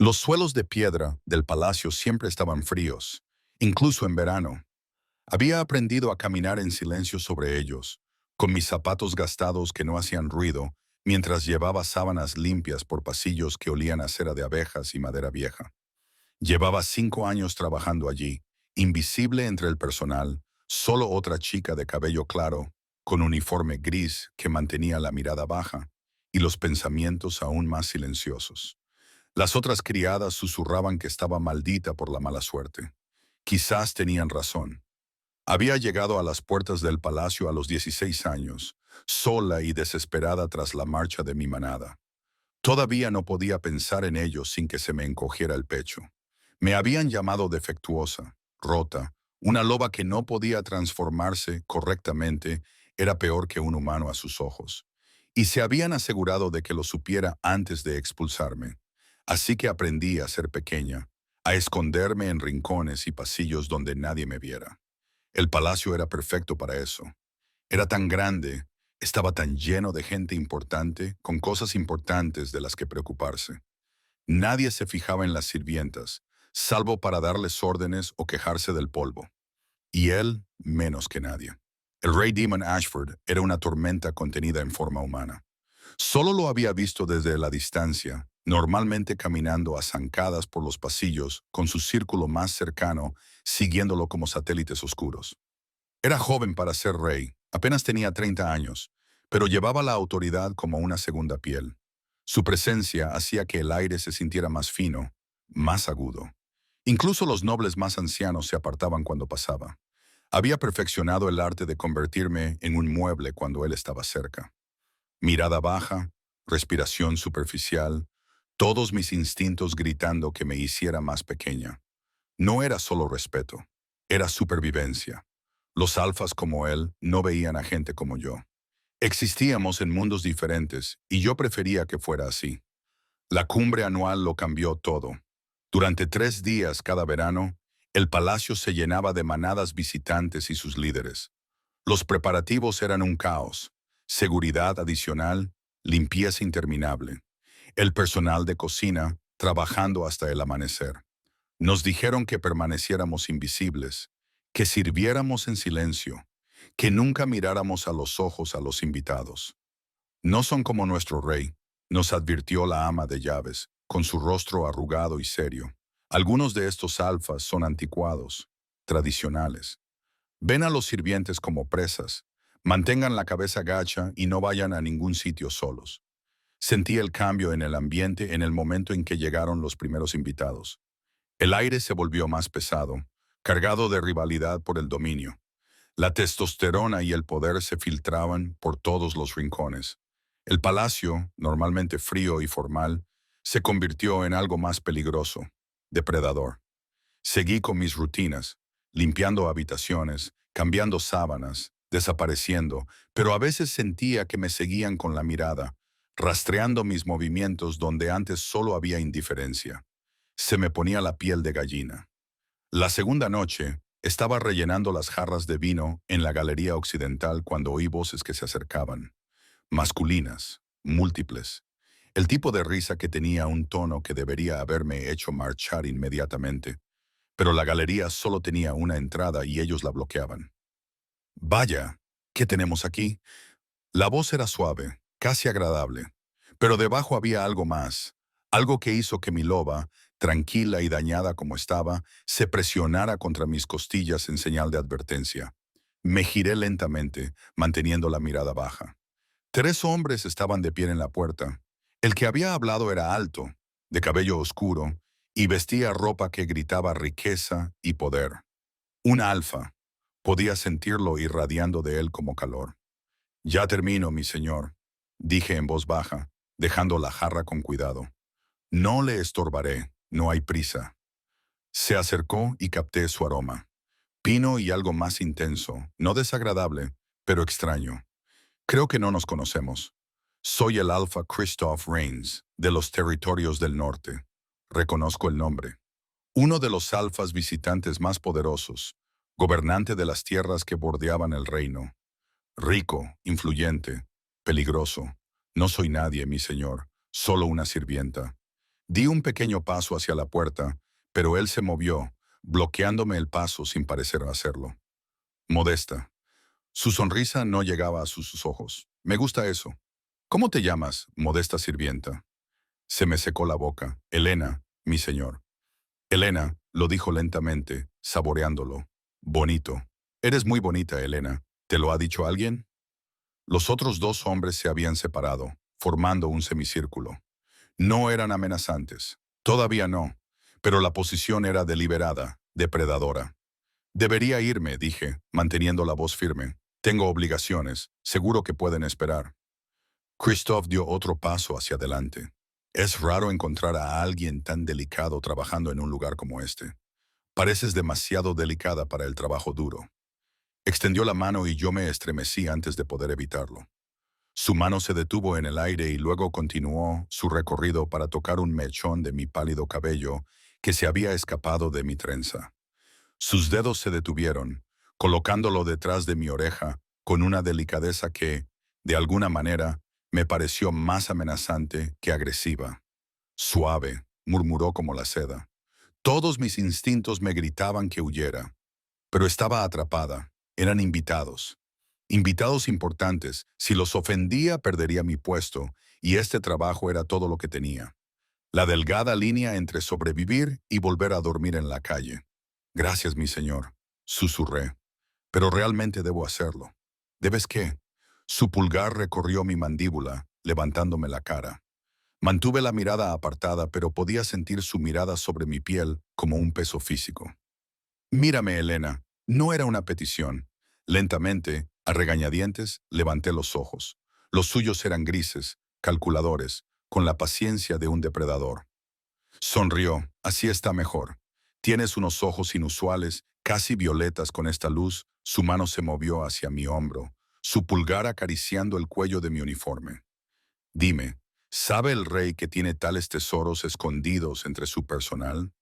Los suelos de piedra del palacio siempre estaban fríos, incluso en verano. Había aprendido a caminar en silencio sobre ellos, con mis zapatos gastados que no hacían ruido, mientras llevaba sábanas limpias por pasillos que olían a cera de abejas y madera vieja. Llevaba 5 años trabajando allí, invisible entre el personal, solo otra chica de cabello claro, con uniforme gris que mantenía la mirada baja y los pensamientos aún más silenciosos. Las otras criadas susurraban que estaba maldita por la mala suerte. Quizás tenían razón. Había llegado a las puertas del palacio a los 16 años, sola y desesperada tras la marcha de mi manada. Todavía no podía pensar en ello sin que se me encogiera el pecho. Me habían llamado defectuosa, rota, una loba que no podía transformarse correctamente, era peor que un humano a sus ojos. Y se habían asegurado de que lo supiera antes de expulsarme. Así que aprendí a ser pequeña, a esconderme en rincones y pasillos donde nadie me viera. El palacio era perfecto para eso. Era tan grande, estaba tan lleno de gente importante, con cosas importantes de las que preocuparse. Nadie se fijaba en las sirvientas, salvo para darles órdenes o quejarse del polvo. Y él, menos que nadie. El rey Demon Ashford era una tormenta contenida en forma humana. Solo lo había visto desde la distancia, normalmente caminando a zancadas por los pasillos, con su círculo más cercano, siguiéndolo como satélites oscuros. Era joven para ser rey, apenas tenía 30 años, pero llevaba la autoridad como una segunda piel. Su presencia hacía que el aire se sintiera más fino, más agudo. Incluso los nobles más ancianos se apartaban cuando pasaba. Había perfeccionado el arte de convertirme en un mueble cuando él estaba cerca. Mirada baja, respiración superficial, todos mis instintos gritando que me hiciera más pequeña. No era solo respeto, era supervivencia. Los alfas como él no veían a gente como yo. Existíamos en mundos diferentes y yo prefería que fuera así. La cumbre anual lo cambió todo. Durante 3 días cada verano, el palacio se llenaba de manadas visitantes y sus líderes. Los preparativos eran un caos. Seguridad adicional, limpieza interminable. El personal de cocina trabajando hasta el amanecer. Nos dijeron que permaneciéramos invisibles, que sirviéramos en silencio, que nunca miráramos a los ojos a los invitados. No son como nuestro rey, nos advirtió la ama de llaves, con su rostro arrugado y serio. Algunos de estos alfas son anticuados, tradicionales. Ven a los sirvientes como presas, mantengan la cabeza gacha y no vayan a ningún sitio solos. Sentí el cambio en el ambiente en el momento en que llegaron los primeros invitados. El aire se volvió más pesado, cargado de rivalidad por el dominio. La testosterona y el poder se filtraban por todos los rincones. El palacio, normalmente frío y formal, se convirtió en algo más peligroso, depredador. Seguí con mis rutinas, limpiando habitaciones, cambiando sábanas, desapareciendo, pero a veces sentía que me seguían con la mirada, rastreando mis movimientos donde antes solo había indiferencia. Se me ponía la piel de gallina. La segunda noche, estaba rellenando las jarras de vino en la galería occidental cuando oí voces que se acercaban. Masculinas, múltiples. El tipo de risa que tenía un tono que debería haberme hecho marchar inmediatamente. Pero la galería solo tenía una entrada y ellos la bloqueaban. Vaya, ¿qué tenemos aquí? La voz era suave, casi agradable, pero debajo había algo más, algo que hizo que mi loba, tranquila y dañada como estaba, se presionara contra mis costillas en señal de advertencia. Me giré lentamente, manteniendo la mirada baja. 3 hombres estaban de pie en la puerta. El que había hablado era alto, de cabello oscuro, y vestía ropa que gritaba riqueza y poder. Un alfa. Podía sentirlo irradiando de él como calor. Ya termino, mi señor, dije en voz baja, dejando la jarra con cuidado. No le estorbaré, no hay prisa. Se acercó y capté su aroma. Pino y algo más intenso, no desagradable, pero extraño. Creo que no nos conocemos. Soy el Alfa Christoph Rains, de los territorios del norte. Reconozco el nombre. Uno de los alfas visitantes más poderosos, gobernante de las tierras que bordeaban el reino. Rico, influyente, peligroso. No soy nadie, mi señor, solo una sirvienta. Di un pequeño paso hacia la puerta, pero él se movió, bloqueándome el paso sin parecer hacerlo. Modesta. Su sonrisa no llegaba a sus ojos. Me gusta eso. ¿Cómo te llamas, modesta sirvienta? Se me secó la boca. Elena, mi señor. Elena, lo dijo lentamente, saboreándolo. Bonito. Eres muy bonita, Elena. ¿Te lo ha dicho alguien? Los otros dos hombres se habían separado, formando un semicírculo. No eran amenazantes. Todavía no. Pero la posición era deliberada, depredadora. Debería irme, dije, manteniendo la voz firme. Tengo obligaciones. Seguro que pueden esperar. Christoph dio otro paso hacia adelante. Es raro encontrar a alguien tan delicado trabajando en un lugar como este. Pareces demasiado delicada para el trabajo duro. Extendió la mano y yo me estremecí antes de poder evitarlo. Su mano se detuvo en el aire y luego continuó su recorrido para tocar un mechón de mi pálido cabello que se había escapado de mi trenza. Sus dedos se detuvieron, colocándolo detrás de mi oreja con una delicadeza que, de alguna manera, me pareció más amenazante que agresiva. Suave, murmuró como la seda. Todos mis instintos me gritaban que huyera, pero estaba atrapada. Eran invitados. Invitados importantes. Si los ofendía, perdería mi puesto, y este trabajo era todo lo que tenía. La delgada línea entre sobrevivir y volver a dormir en la calle. Gracias, mi señor, susurré. Pero realmente debo hacerlo. ¿Debes qué? Su pulgar recorrió mi mandíbula, levantándome la cara. Mantuve la mirada apartada, pero podía sentir su mirada sobre mi piel como un peso físico. Mírame, Elena. No era una petición. Lentamente, a regañadientes, levanté los ojos. Los suyos eran grises, calculadores, con la paciencia de un depredador. Sonrió. Así está mejor. Tienes unos ojos inusuales, casi violetas con esta luz. Su mano se movió hacia mi hombro, su pulgar acariciando el cuello de mi uniforme. Dime, ¿sabe el rey que tiene tales tesoros escondidos entre su personal?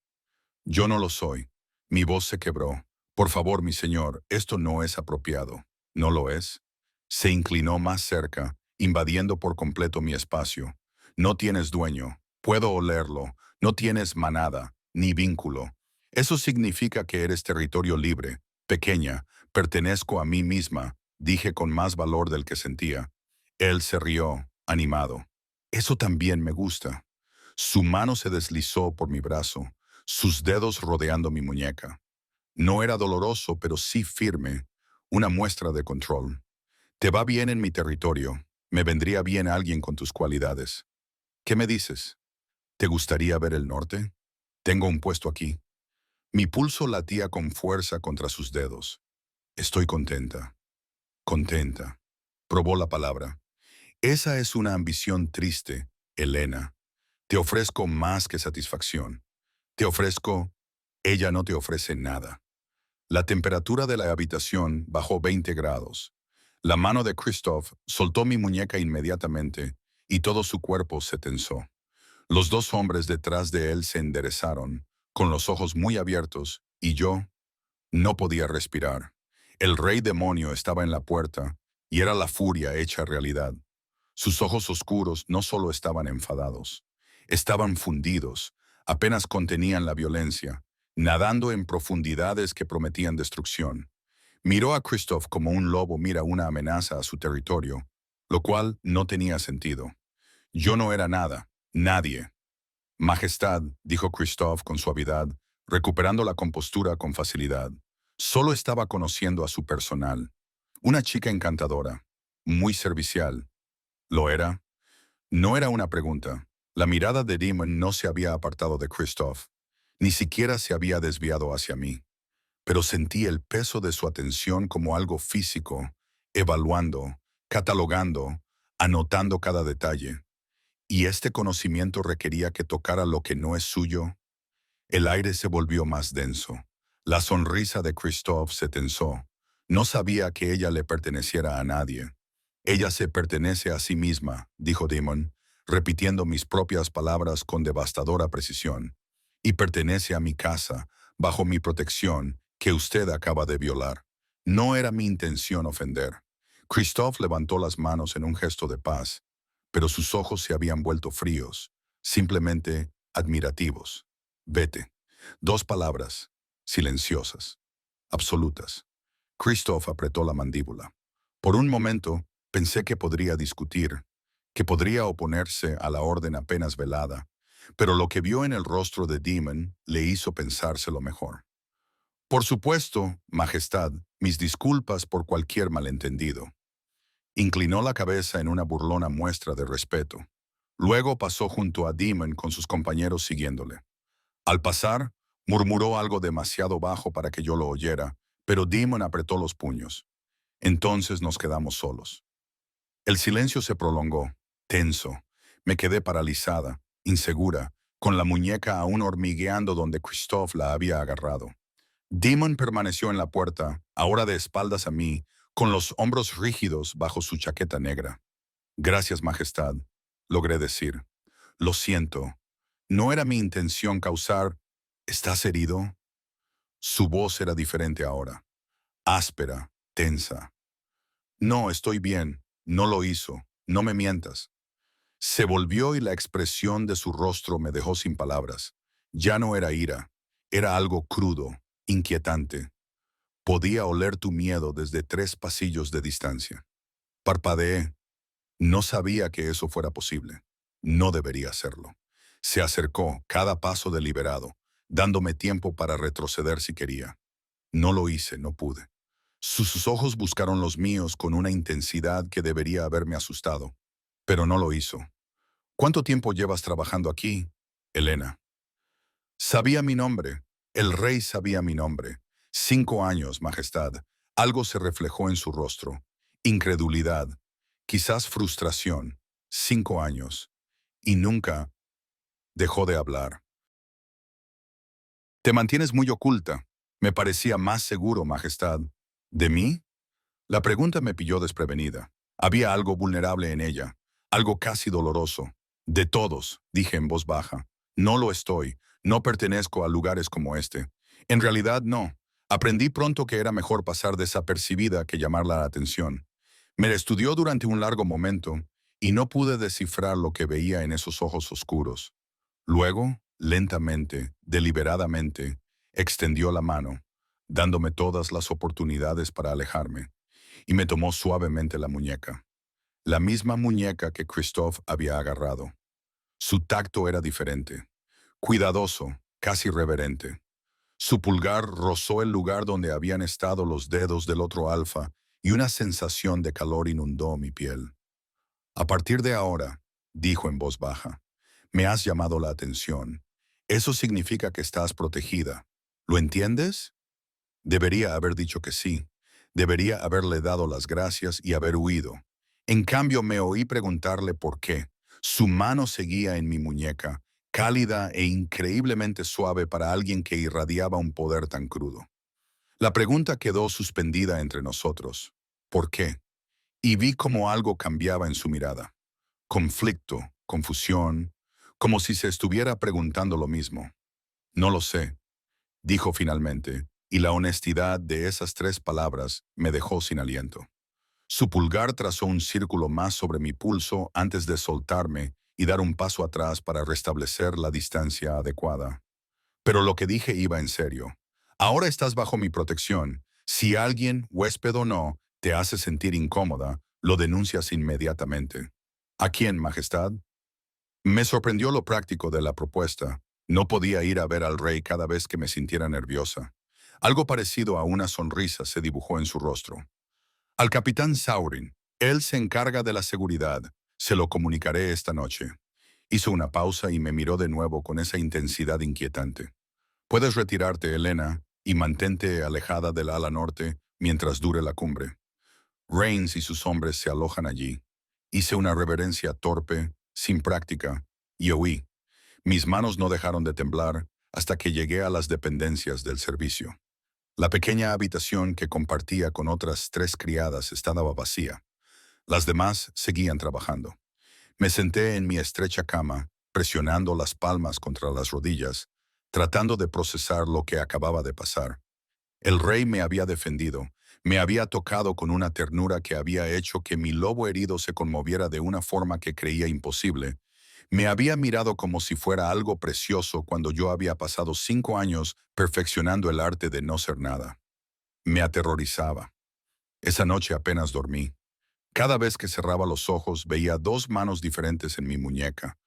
Yo no lo soy. Mi voz se quebró. Por favor, mi señor, esto no es apropiado. ¿No lo es? Se inclinó más cerca, invadiendo por completo mi espacio. No tienes dueño. Puedo olerlo. No tienes manada, ni vínculo. Eso significa que eres territorio libre, pequeña. Pertenezco a mí misma, dije con más valor del que sentía. Él se rió, animado. Eso también me gusta. Su mano se deslizó por mi brazo, sus dedos rodeando mi muñeca. No era doloroso, pero sí firme, una muestra de control. Te va bien en mi territorio. Me vendría bien alguien con tus cualidades. ¿Qué me dices? ¿Te gustaría ver el norte? Tengo un puesto aquí. Mi pulso latía con fuerza contra sus dedos. Estoy contenta. Contenta. Probó la palabra. Esa es una ambición triste, Elena. Te ofrezco más que satisfacción. Te ofrezco. Ella no te ofrece nada. La temperatura de la habitación bajó 20 grados. La mano de Christoph soltó mi muñeca inmediatamente y todo su cuerpo se tensó. Los dos hombres detrás de él se enderezaron, con los ojos muy abiertos, y yo no podía respirar. El rey demonio estaba en la puerta y era la furia hecha realidad. Sus ojos oscuros no solo estaban enfadados, estaban fundidos, apenas contenían la violencia, nadando en profundidades que prometían destrucción. Miró a Christoph como un lobo mira una amenaza a su territorio, lo cual no tenía sentido. Yo no era nada, nadie. Majestad, dijo Christoph con suavidad, recuperando la compostura con facilidad. Solo estaba conociendo a su personal. Una chica encantadora, muy servicial. ¿Lo era? No era una pregunta. La mirada de Demon no se había apartado de Christoph, ni siquiera se había desviado hacia mí, pero sentí el peso de su atención como algo físico, evaluando, catalogando, anotando cada detalle. Y este conocimiento requería que tocara lo que no es suyo. El aire se volvió más denso. La sonrisa de Christoph se tensó. No sabía que ella le perteneciera a nadie. Ella se pertenece a sí misma, dijo Demon, repitiendo mis propias palabras con devastadora precisión. Y pertenece a mi casa, bajo mi protección, que usted acaba de violar. No era mi intención ofender. Christoph levantó las manos en un gesto de paz, pero sus ojos se habían vuelto fríos. Simplemente admirativos. Vete. Dos palabras, silenciosas, absolutas. Christoph apretó la mandíbula. Por un momento, pensé que podría discutir, que podría oponerse a la orden apenas velada, pero lo que vio en el rostro de Demon le hizo pensárselo mejor. Por supuesto, Majestad, mis disculpas por cualquier malentendido. Inclinó la cabeza en una burlona muestra de respeto. Luego pasó junto a Demon con sus compañeros siguiéndole. Al pasar, murmuró algo demasiado bajo para que yo lo oyera, pero Demon apretó los puños. Entonces nos quedamos solos. El silencio se prolongó, tenso. Me quedé paralizada, insegura, con la muñeca aún hormigueando donde Christoph la había agarrado. Demon permaneció en la puerta, ahora de espaldas a mí, con los hombros rígidos bajo su chaqueta negra. Gracias, Majestad, logré decir. Lo siento. No era mi intención causar... ¿Estás herido? Su voz era diferente ahora, áspera, tensa. No, estoy bien. No lo hizo. No me mientas. Se volvió y la expresión de su rostro me dejó sin palabras. Ya no era ira. Era algo crudo, inquietante. Podía oler tu miedo desde 3 pasillos de distancia. Parpadeé. No sabía que eso fuera posible. No debería hacerlo. Se acercó, cada paso deliberado, dándome tiempo para retroceder si quería. No lo hice, no pude. Sus ojos buscaron los míos con una intensidad que debería haberme asustado, pero no lo hizo. ¿Cuánto tiempo llevas trabajando aquí, Elena? Sabía mi nombre. El rey sabía mi nombre. 5 años, Majestad. Algo se reflejó en su rostro. Incredulidad. Quizás frustración. 5 años. Y nunca dejó de hablar. Te mantienes muy oculta. Me parecía más seguro, Majestad. ¿De mí? La pregunta me pilló desprevenida. Había algo vulnerable en ella, algo casi doloroso. De todos, dije en voz baja. No lo estoy. No pertenezco a lugares como este. En realidad no. Aprendí pronto que era mejor pasar desapercibida que llamar la atención. Me estudió durante un largo momento y no pude descifrar lo que veía en esos ojos oscuros. Luego, lentamente, deliberadamente, extendió la mano, dándome todas las oportunidades para alejarme, y me tomó suavemente la muñeca. La misma muñeca que Christoph había agarrado. Su tacto era diferente, cuidadoso, casi reverente. Su pulgar rozó el lugar donde habían estado los dedos del otro alfa y una sensación de calor inundó mi piel. A partir de ahora, dijo en voz baja, me has llamado la atención. Eso significa que estás protegida. ¿Lo entiendes? Debería haber dicho que sí. Debería haberle dado las gracias y haber huido. En cambio, me oí preguntarle por qué. Su mano seguía en mi muñeca, cálida e increíblemente suave para alguien que irradiaba un poder tan crudo. La pregunta quedó suspendida entre nosotros. ¿Por qué? Y vi cómo algo cambiaba en su mirada. Conflicto, confusión, como si se estuviera preguntando lo mismo. No lo sé, dijo finalmente, y la honestidad de esas 3 palabras me dejó sin aliento. Su pulgar trazó un círculo más sobre mi pulso antes de soltarme y dar un paso atrás para restablecer la distancia adecuada. Pero lo que dije iba en serio. Ahora estás bajo mi protección. Si alguien, huésped o no, te hace sentir incómoda, lo denuncias inmediatamente. ¿A quién, Majestad? Me sorprendió lo práctico de la propuesta. No podía ir a ver al rey cada vez que me sintiera nerviosa. Algo parecido a una sonrisa se dibujó en su rostro. Al capitán Saurin. Él se encarga de la seguridad. Se lo comunicaré esta noche. Hizo una pausa y me miró de nuevo con esa intensidad inquietante. Puedes retirarte, Elena, y mantente alejada del ala norte mientras dure la cumbre. Reigns y sus hombres se alojan allí. Hice una reverencia torpe, sin práctica, y oí. Mis manos no dejaron de temblar hasta que llegué a las dependencias del servicio. La pequeña habitación que compartía con otras 3 criadas estaba vacía. Las demás seguían trabajando. Me senté en mi estrecha cama, presionando las palmas contra las rodillas, tratando de procesar lo que acababa de pasar. El rey me había defendido, me había tocado con una ternura que había hecho que mi lobo herido se conmoviera de una forma que creía imposible. Me había mirado como si fuera algo precioso cuando yo había pasado 5 años perfeccionando el arte de no ser nada. Me aterrorizaba. Esa noche apenas dormí. Cada vez que cerraba los ojos veía dos manos diferentes en mi muñeca,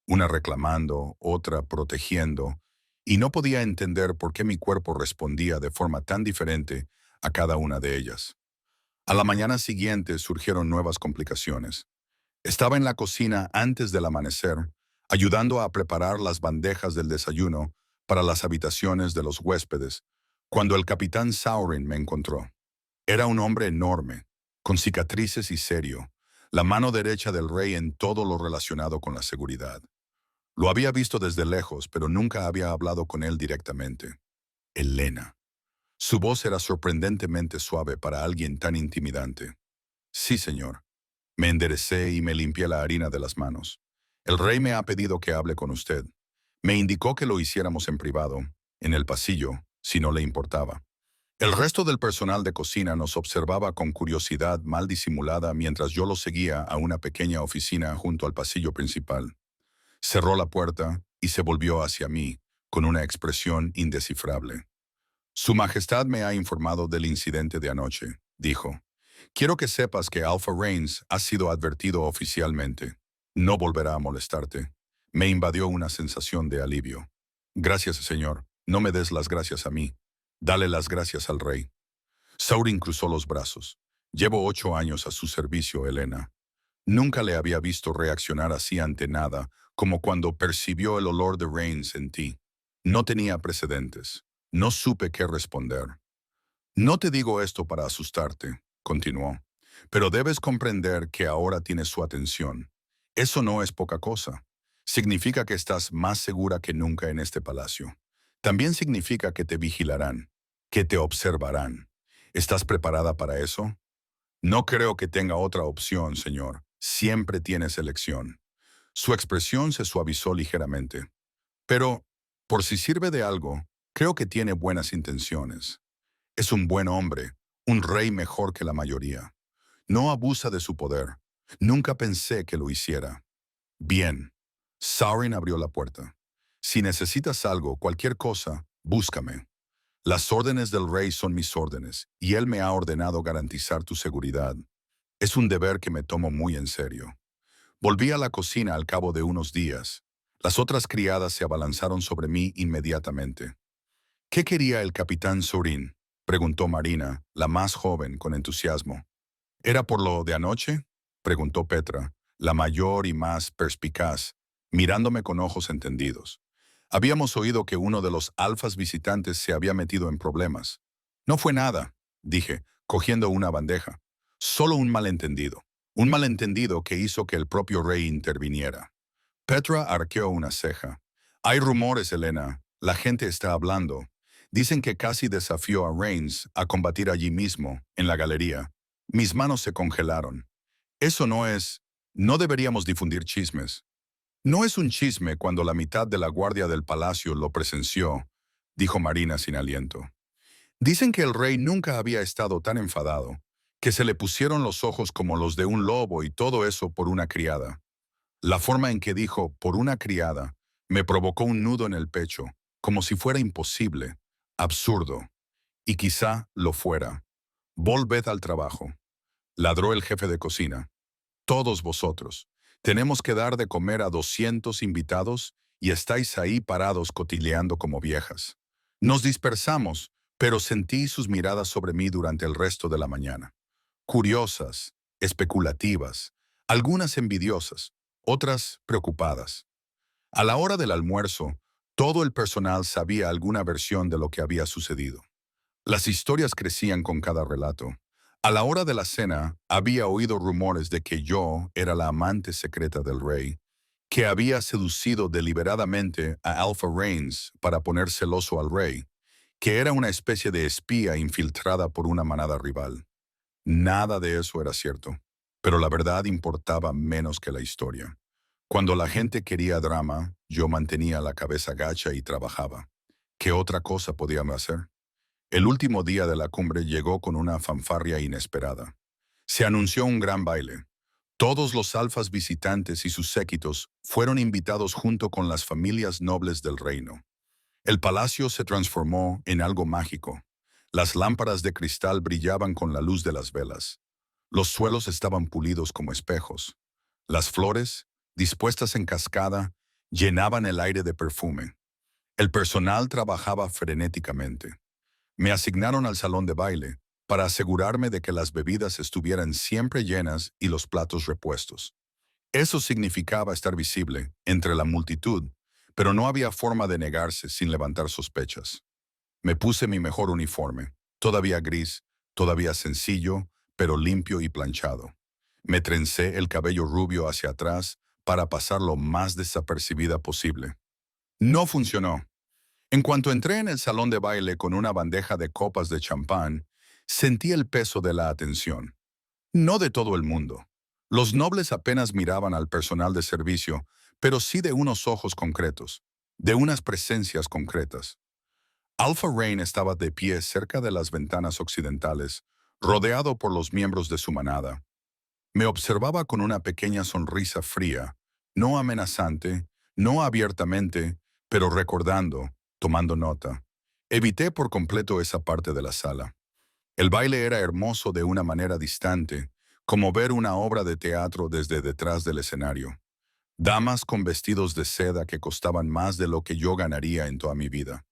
una reclamando, otra protegiendo, y no podía entender por qué mi cuerpo respondía de forma tan diferente a cada una de ellas. A la mañana siguiente surgieron nuevas complicaciones. Estaba en la cocina antes del amanecer, ayudando a preparar las bandejas del desayuno para las habitaciones de los huéspedes, cuando el capitán Saurin me encontró. Era un hombre enorme, con cicatrices y serio, la mano derecha del rey en todo lo relacionado con la seguridad. Lo había visto desde lejos, pero nunca había hablado con él directamente. Elena. Su voz era sorprendentemente suave para alguien tan intimidante. Sí, señor. Me enderecé y me limpié la harina de las manos. El rey me ha pedido que hable con usted. Me indicó que lo hiciéramos en privado, en el pasillo, si no le importaba. El resto del personal de cocina nos observaba con curiosidad mal disimulada mientras yo lo seguía a una pequeña oficina junto al pasillo principal. Cerró la puerta y se volvió hacia mí, con una expresión indescifrable. Su Majestad me ha informado del incidente de anoche, dijo. Quiero que sepas que Alpha Reigns ha sido advertido oficialmente. No volverá a molestarte. Me invadió una sensación de alivio. Gracias, señor. No me des las gracias a mí. Dale las gracias al rey. Saurin cruzó los brazos. Llevo 8 años a su servicio, Elena. Nunca le había visto reaccionar así ante nada, como cuando percibió el olor de Reigns en ti. No tenía precedentes. No supe qué responder. No te digo esto para asustarte, continuó, pero debes comprender que ahora tienes su atención. Eso no es poca cosa. Significa que estás más segura que nunca en este palacio. También significa que te vigilarán, que te observarán. ¿Estás preparada para eso? No creo que tenga otra opción, señor. Siempre tienes elección. Su expresión se suavizó ligeramente. Pero, por si sirve de algo, creo que tiene buenas intenciones. Es un buen hombre, un rey mejor que la mayoría. No abusa de su poder. Nunca pensé que lo hiciera. Bien. Saurin abrió la puerta. Si necesitas algo, cualquier cosa, búscame. Las órdenes del rey son mis órdenes, y él me ha ordenado garantizar tu seguridad. Es un deber que me tomo muy en serio. Volví a la cocina al cabo de unos días. Las otras criadas se abalanzaron sobre mí inmediatamente. ¿Qué quería el capitán Saurin?, preguntó Marina, la más joven, con entusiasmo. ¿Era por lo de anoche?, preguntó Petra, la mayor y más perspicaz, mirándome con ojos entendidos. Habíamos oído que uno de los alfas visitantes se había metido en problemas. No fue nada, dije, cogiendo una bandeja. Solo un malentendido. Un malentendido que hizo que el propio rey interviniera. Petra arqueó una ceja. Hay rumores, Elena. La gente está hablando. Dicen que casi desafió a Reigns a combatir allí mismo, en la galería. Mis manos se congelaron. Eso no es... No deberíamos difundir chismes. No es un chisme cuando la mitad de la guardia del palacio lo presenció, dijo Marina sin aliento. Dicen que el rey nunca había estado tan enfadado, que se le pusieron los ojos como los de un lobo y todo eso por una criada. La forma en que dijo «por una criada» me provocó un nudo en el pecho, como si fuera imposible, absurdo. Y quizá lo fuera. Volved al trabajo. Ladró el jefe de cocina. Todos vosotros. Tenemos que dar de comer a 200 invitados y estáis ahí parados cotilleando como viejas. Nos dispersamos, pero sentí sus miradas sobre mí durante el resto de la mañana. Curiosas, especulativas, algunas envidiosas, otras preocupadas. A la hora del almuerzo, todo el personal sabía alguna versión de lo que había sucedido. Las historias crecían con cada relato. A la hora de la cena, había oído rumores de que yo era la amante secreta del rey, que había seducido deliberadamente a Alpha Reigns para poner celoso al rey, que era una especie de espía infiltrada por una manada rival. Nada de eso era cierto, pero la verdad importaba menos que la historia. Cuando la gente quería drama, yo mantenía la cabeza gacha y trabajaba. ¿Qué otra cosa podíamos hacer? El último día de la cumbre llegó con una fanfarria inesperada. Se anunció un gran baile. Todos los alfas visitantes y sus séquitos fueron invitados junto con las familias nobles del reino. El palacio se transformó en algo mágico. Las lámparas de cristal brillaban con la luz de las velas. Los suelos estaban pulidos como espejos. Las flores, dispuestas en cascada, llenaban el aire de perfume. El personal trabajaba frenéticamente. Me asignaron al salón de baile para asegurarme de que las bebidas estuvieran siempre llenas y los platos repuestos. Eso significaba estar visible entre la multitud, pero no había forma de negarse sin levantar sospechas. Me puse mi mejor uniforme, todavía gris, todavía sencillo, pero limpio y planchado. Me trencé el cabello rubio hacia atrás para pasar lo más desapercibida posible. No funcionó. En cuanto entré en el salón de baile con una bandeja de copas de champán, sentí el peso de la atención. No de todo el mundo. Los nobles apenas miraban al personal de servicio, pero sí de unos ojos concretos, de unas presencias concretas. Alpha Rain estaba de pie cerca de las ventanas occidentales, rodeado por los miembros de su manada. Me observaba con una pequeña sonrisa fría, no amenazante, no abiertamente, pero recordando, tomando nota. Evité por completo esa parte de la sala. El baile era hermoso de una manera distante, como ver una obra de teatro desde detrás del escenario. Damas con vestidos de seda que costaban más de lo que yo ganaría en toda mi vida.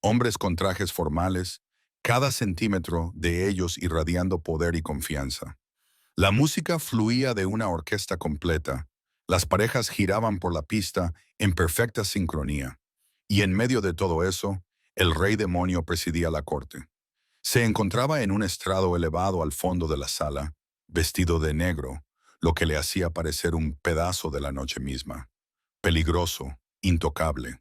Hombres con trajes formales, cada centímetro de ellos irradiando poder y confianza. La música fluía de una orquesta completa. Las parejas giraban por la pista en perfecta sincronía. Y en medio de todo eso, el rey demonio presidía la corte. Se encontraba en un estrado elevado al fondo de la sala, vestido de negro, lo que le hacía parecer un pedazo de la noche misma. Peligroso, intocable.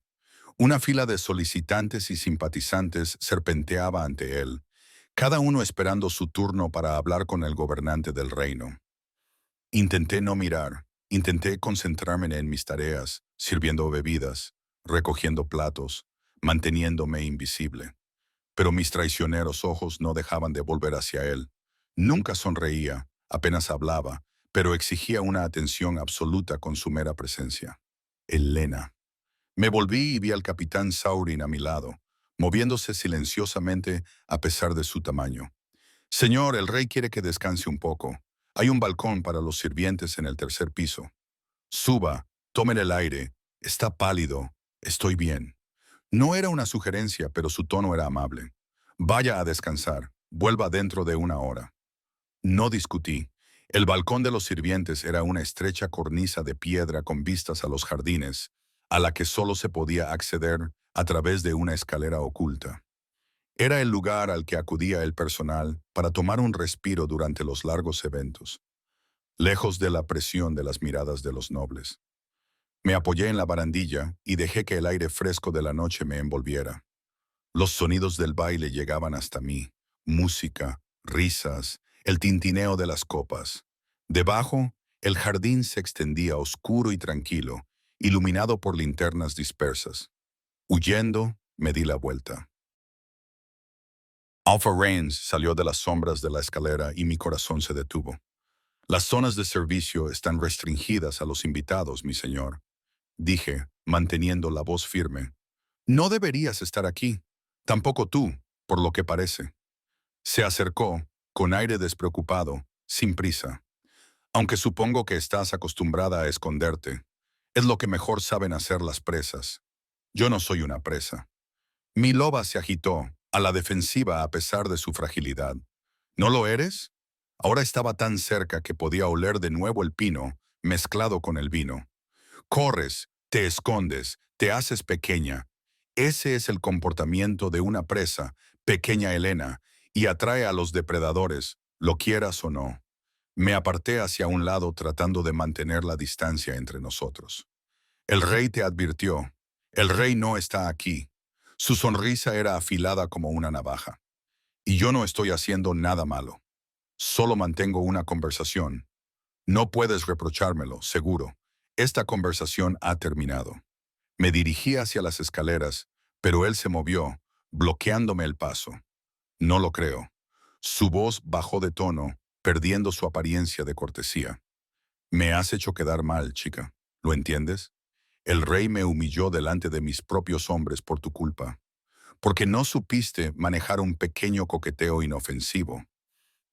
Una fila de solicitantes y simpatizantes serpenteaba ante él, cada uno esperando su turno para hablar con el gobernante del reino. Intenté no mirar, intenté concentrarme en mis tareas, sirviendo bebidas, recogiendo platos, manteniéndome invisible. Pero mis traicioneros ojos no dejaban de volver hacia él. Nunca sonreía, apenas hablaba, pero exigía una atención absoluta con su mera presencia. Elena. Me volví y vi al capitán Saurin a mi lado, moviéndose silenciosamente a pesar de su tamaño. Señor, el rey quiere que descanse un poco. Hay un balcón para los sirvientes en el tercer piso. Suba, tomen el aire. Está pálido. Estoy bien. No era una sugerencia, pero su tono era amable. Vaya a descansar. Vuelva dentro de una hora. No discutí. El balcón de los sirvientes era una estrecha cornisa de piedra con vistas a los jardines, a la que solo se podía acceder a través de una escalera oculta. Era el lugar al que acudía el personal para tomar un respiro durante los largos eventos, lejos de la presión de las miradas de los nobles. Me apoyé en la barandilla y dejé que el aire fresco de la noche me envolviera. Los sonidos del baile llegaban hasta mí, música, risas, el tintineo de las copas. Debajo, el jardín se extendía oscuro y tranquilo, iluminado por linternas dispersas. Huyendo, me di la vuelta. Alpha Rains salió de las sombras de la escalera y mi corazón se detuvo. Las zonas de servicio están restringidas a los invitados, mi señor, dije, manteniendo la voz firme. No deberías estar aquí. Tampoco tú, por lo que parece. Se acercó, con aire despreocupado, sin prisa. Aunque supongo que estás acostumbrada a esconderte, es lo que mejor saben hacer las presas. Yo no soy una presa. Mi loba se agitó, a la defensiva a pesar de su fragilidad. ¿No lo eres? Ahora estaba tan cerca que podía oler de nuevo el pino, mezclado con el vino. Corres, te escondes, te haces pequeña. Ese es el comportamiento de una presa, pequeña Elena, y atrae a los depredadores, lo quieras o no. Me aparté hacia un lado tratando de mantener la distancia entre nosotros. El rey te advirtió. El rey no está aquí. Su sonrisa era afilada como una navaja. Y yo no estoy haciendo nada malo. Solo mantengo una conversación. No puedes reprochármelo, seguro. Esta conversación ha terminado. Me dirigí hacia las escaleras, pero él se movió, bloqueándome el paso. No lo creo. Su voz bajó de tono, perdiendo su apariencia de cortesía. Me has hecho quedar mal, chica. ¿Lo entiendes? El rey me humilló delante de mis propios hombres por tu culpa, porque no supiste manejar un pequeño coqueteo inofensivo.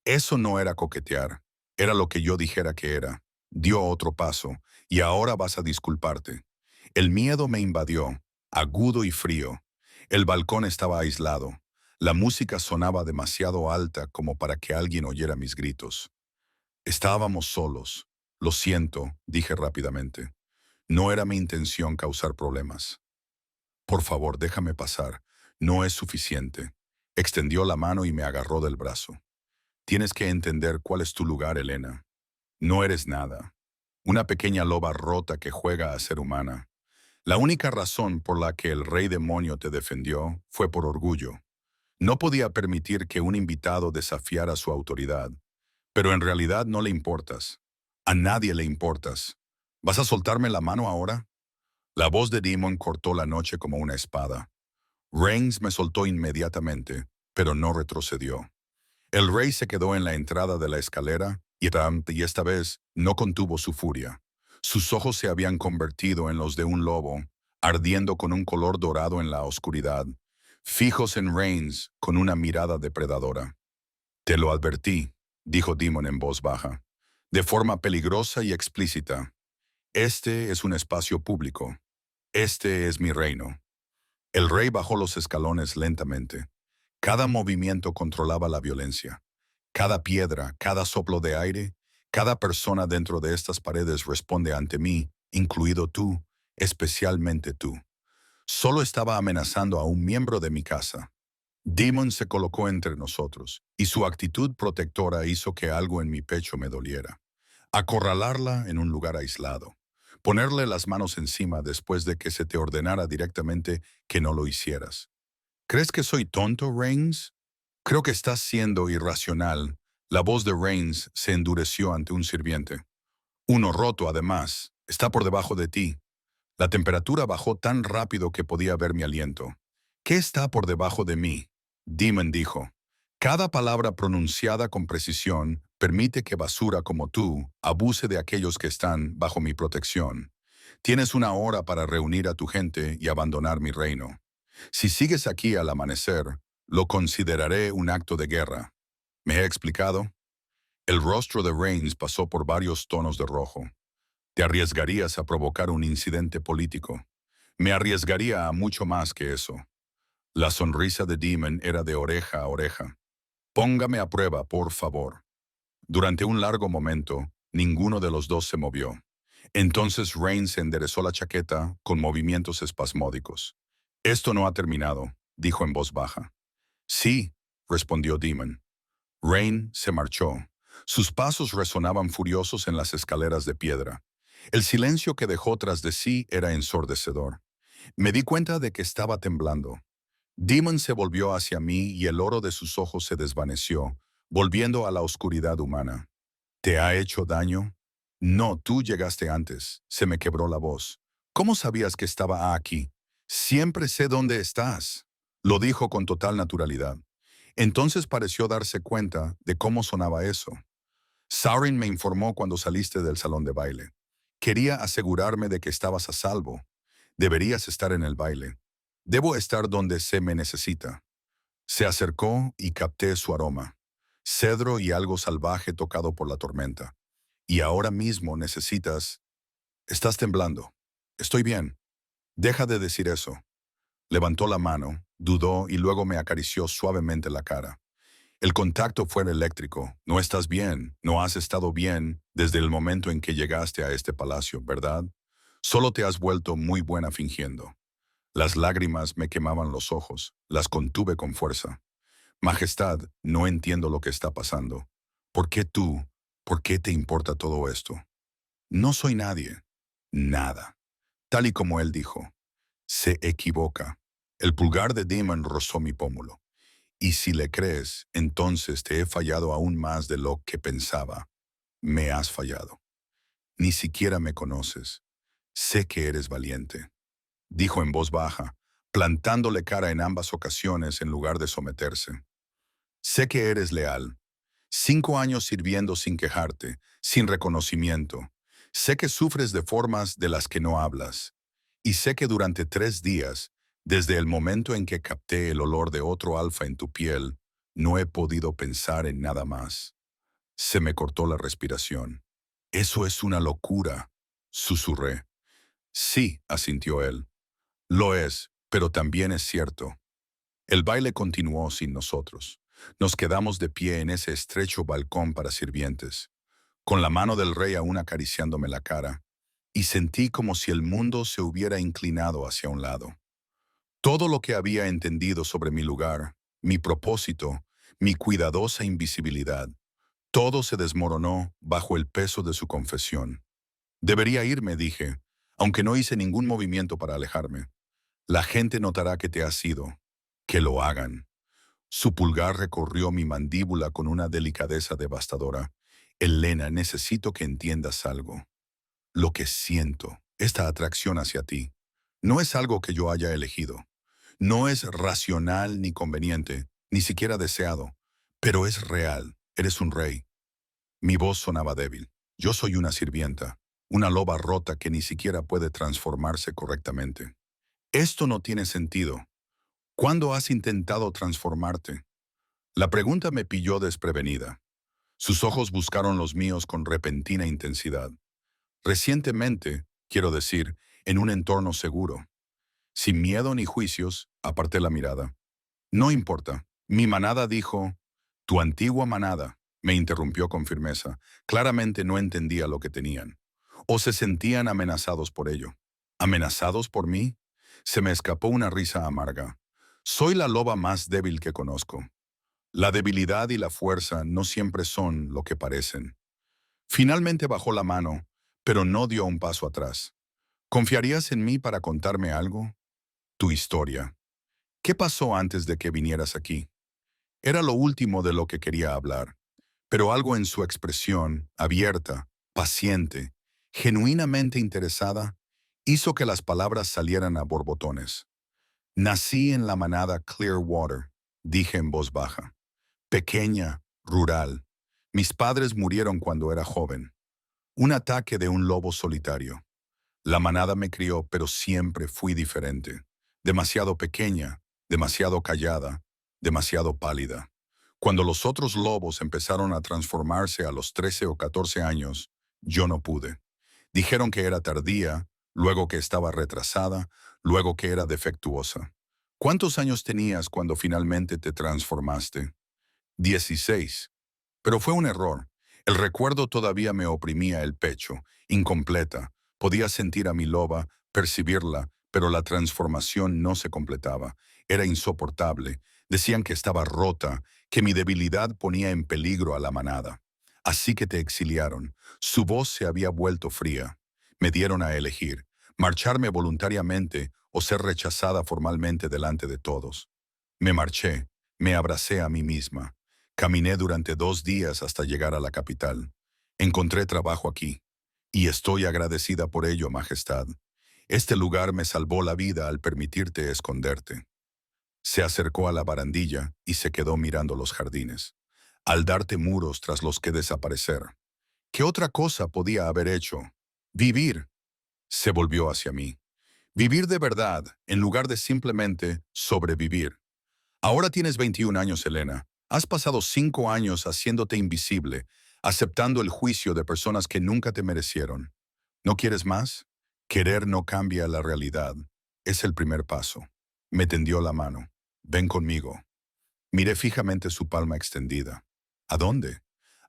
Eso no era coquetear, era lo que yo dijera que era. Dio otro paso, y ahora vas a disculparte. El miedo me invadió, agudo y frío. El balcón estaba aislado. La música sonaba demasiado alta como para que alguien oyera mis gritos. Estábamos solos. Lo siento, dije rápidamente. No era mi intención causar problemas. Por favor, déjame pasar. No es suficiente. Extendió la mano y me agarró del brazo. Tienes que entender cuál es tu lugar, Elena. No eres nada. Una pequeña loba rota que juega a ser humana. La única razón por la que el rey demonio te defendió fue por orgullo. No podía permitir que un invitado desafiara su autoridad. Pero en realidad no le importas. A nadie le importas. ¿Vas a soltarme la mano ahora? La voz de Demon cortó la noche como una espada. Reigns me soltó inmediatamente, pero no retrocedió. El rey se quedó en la entrada de la escalera y esta vez no contuvo su furia. Sus ojos se habían convertido en los de un lobo, ardiendo con un color dorado en la oscuridad, fijos en Reigns con una mirada depredadora. Te lo advertí, dijo Demon en voz baja, de forma peligrosa y explícita. Este es un espacio público. Este es mi reino. El rey bajó los escalones lentamente. Cada movimiento controlaba la violencia. Cada piedra, cada soplo de aire, cada persona dentro de estas paredes responde ante mí, incluido tú, especialmente tú. Solo estaba amenazando a un miembro de mi casa. Demon se colocó entre nosotros, y su actitud protectora hizo que algo en mi pecho me doliera. Acorralarla en un lugar aislado. Ponerle las manos encima después de que se te ordenara directamente que no lo hicieras. ¿Crees que soy tonto, Reigns? Creo que estás siendo irracional. La voz de Reigns se endureció ante un sirviente. Uno roto, además. Está por debajo de ti. La temperatura bajó tan rápido que podía ver mi aliento. ¿Qué está por debajo de mí? Demon dijo. Cada palabra pronunciada con precisión permite que basura como tú abuse de aquellos que están bajo mi protección. Tienes una hora para reunir a tu gente y abandonar mi reino. Si sigues aquí al amanecer, lo consideraré un acto de guerra. ¿Me he explicado? El rostro de Reigns pasó por varios tonos de rojo. Te arriesgarías a provocar un incidente político. Me arriesgaría a mucho más que eso. La sonrisa de Demon era de oreja a oreja. Póngame a prueba, por favor. Durante un largo momento, ninguno de los dos se movió. Entonces Reigns enderezó la chaqueta con movimientos espasmódicos. Esto no ha terminado, dijo en voz baja. Sí, respondió Demon. Rain se marchó. Sus pasos resonaban furiosos en las escaleras de piedra. El silencio que dejó tras de sí era ensordecedor. Me di cuenta de que estaba temblando. Demon se volvió hacia mí y el oro de sus ojos se desvaneció, volviendo a la oscuridad humana. ¿Te ha hecho daño? No, tú llegaste antes. Se me quebró la voz. ¿Cómo sabías que estaba aquí? Siempre sé dónde estás. Lo dijo con total naturalidad. Entonces pareció darse cuenta de cómo sonaba eso. Saurin me informó cuando saliste del salón de baile. Quería asegurarme de que estabas a salvo. Deberías estar en el baile. Debo estar donde se me necesita. Se acercó y capté su aroma. Cedro y algo salvaje tocado por la tormenta. Y ahora mismo necesitas... Estás temblando. Estoy bien. Deja de decir eso. Levantó la mano, dudó y luego me acarició suavemente la cara. El contacto fue eléctrico. No estás bien, no has estado bien desde el momento en que llegaste a este palacio, ¿verdad? Solo te has vuelto muy buena fingiendo. Las lágrimas me quemaban los ojos, las contuve con fuerza. Majestad, no entiendo lo que está pasando. ¿Por qué tú? ¿Por qué te importa todo esto? No soy nadie. Nada. Tal y como él dijo. Se equivoca. El pulgar de Demon rozó mi pómulo. Y si le crees, entonces te he fallado aún más de lo que pensaba. Me has fallado. Ni siquiera me conoces. Sé que eres valiente, dijo en voz baja, plantándole cara en ambas ocasiones en lugar de someterse. Sé que eres leal. 5 años sirviendo sin quejarte, sin reconocimiento. Sé que sufres de formas de las que no hablas, y sé que durante 3 días, desde el momento en que capté el olor de otro alfa en tu piel, no he podido pensar en nada más. Se me cortó la respiración. Eso es una locura, susurré. Sí, asintió él. Lo es, pero también es cierto. El baile continuó sin nosotros. Nos quedamos de pie en ese estrecho balcón para sirvientes, con la mano del rey aún acariciándome la cara, y sentí como si el mundo se hubiera inclinado hacia un lado. Todo lo que había entendido sobre mi lugar, mi propósito, mi cuidadosa invisibilidad, todo se desmoronó bajo el peso de su confesión. Debería irme, dije, aunque no hice ningún movimiento para alejarme. La gente notará que te has ido. Que lo hagan. Su pulgar recorrió mi mandíbula con una delicadeza devastadora. Elena, necesito que entiendas algo. Lo que siento, esta atracción hacia ti, no es algo que yo haya elegido. No es racional ni conveniente, ni siquiera deseado, pero es real. Eres un rey. Mi voz sonaba débil. Yo soy una sirvienta, una loba rota que ni siquiera puede transformarse correctamente. Esto no tiene sentido. ¿Cuándo has intentado transformarte? La pregunta me pilló desprevenida. Sus ojos buscaron los míos con repentina intensidad. Recientemente, quiero decir, en un entorno seguro. Sin miedo ni juicios, aparté la mirada. No importa. Mi manada dijo, tu antigua manada, me interrumpió con firmeza. Claramente no entendía lo que tenían. O se sentían amenazados por ello. ¿Amenazados por mí? Se me escapó una risa amarga. Soy la loba más débil que conozco. La debilidad y la fuerza no siempre son lo que parecen. Finalmente bajó la mano, pero no dio un paso atrás. ¿Confiarías en mí para contarme algo? Tu historia. ¿Qué pasó antes de que vinieras aquí? Era lo último de lo que quería hablar, pero algo en su expresión, abierta, paciente, genuinamente interesada, hizo que las palabras salieran a borbotones. Nací en la manada Clearwater, dije en voz baja. Pequeña, rural. Mis padres murieron cuando era joven. Un ataque de un lobo solitario. La manada me crió, pero siempre fui diferente. Demasiado pequeña, demasiado callada, demasiado pálida. Cuando los otros lobos empezaron a transformarse a los 13 o 14 años, yo no pude. Dijeron que era tardía, luego que estaba retrasada, luego que era defectuosa. ¿Cuántos años tenías cuando finalmente te transformaste? 16. Pero fue un error. El recuerdo todavía me oprimía el pecho, incompleta. Podía sentir a mi loba, percibirla, pero la transformación no se completaba. Era insoportable. Decían que estaba rota, que mi debilidad ponía en peligro a la manada. Así que te exiliaron. Su voz se había vuelto fría. Me dieron a elegir, marcharme voluntariamente o ser rechazada formalmente delante de todos. Me marché, me abracé a mí misma. Caminé durante 2 días hasta llegar a la capital. Encontré trabajo aquí, y estoy agradecida por ello, Majestad. Este lugar me salvó la vida al permitirte esconderte. Se acercó a la barandilla y se quedó mirando los jardines. Al darte muros tras los que desaparecer. ¿Qué otra cosa podía haber hecho? Vivir. Se volvió hacia mí. Vivir de verdad, en lugar de simplemente sobrevivir. Ahora tienes 21 años, Elena. Has pasado 5 años haciéndote invisible, aceptando el juicio de personas que nunca te merecieron. ¿No quieres más? Querer no cambia la realidad. Es el primer paso. Me tendió la mano. Ven conmigo. Miré fijamente su palma extendida. ¿A dónde?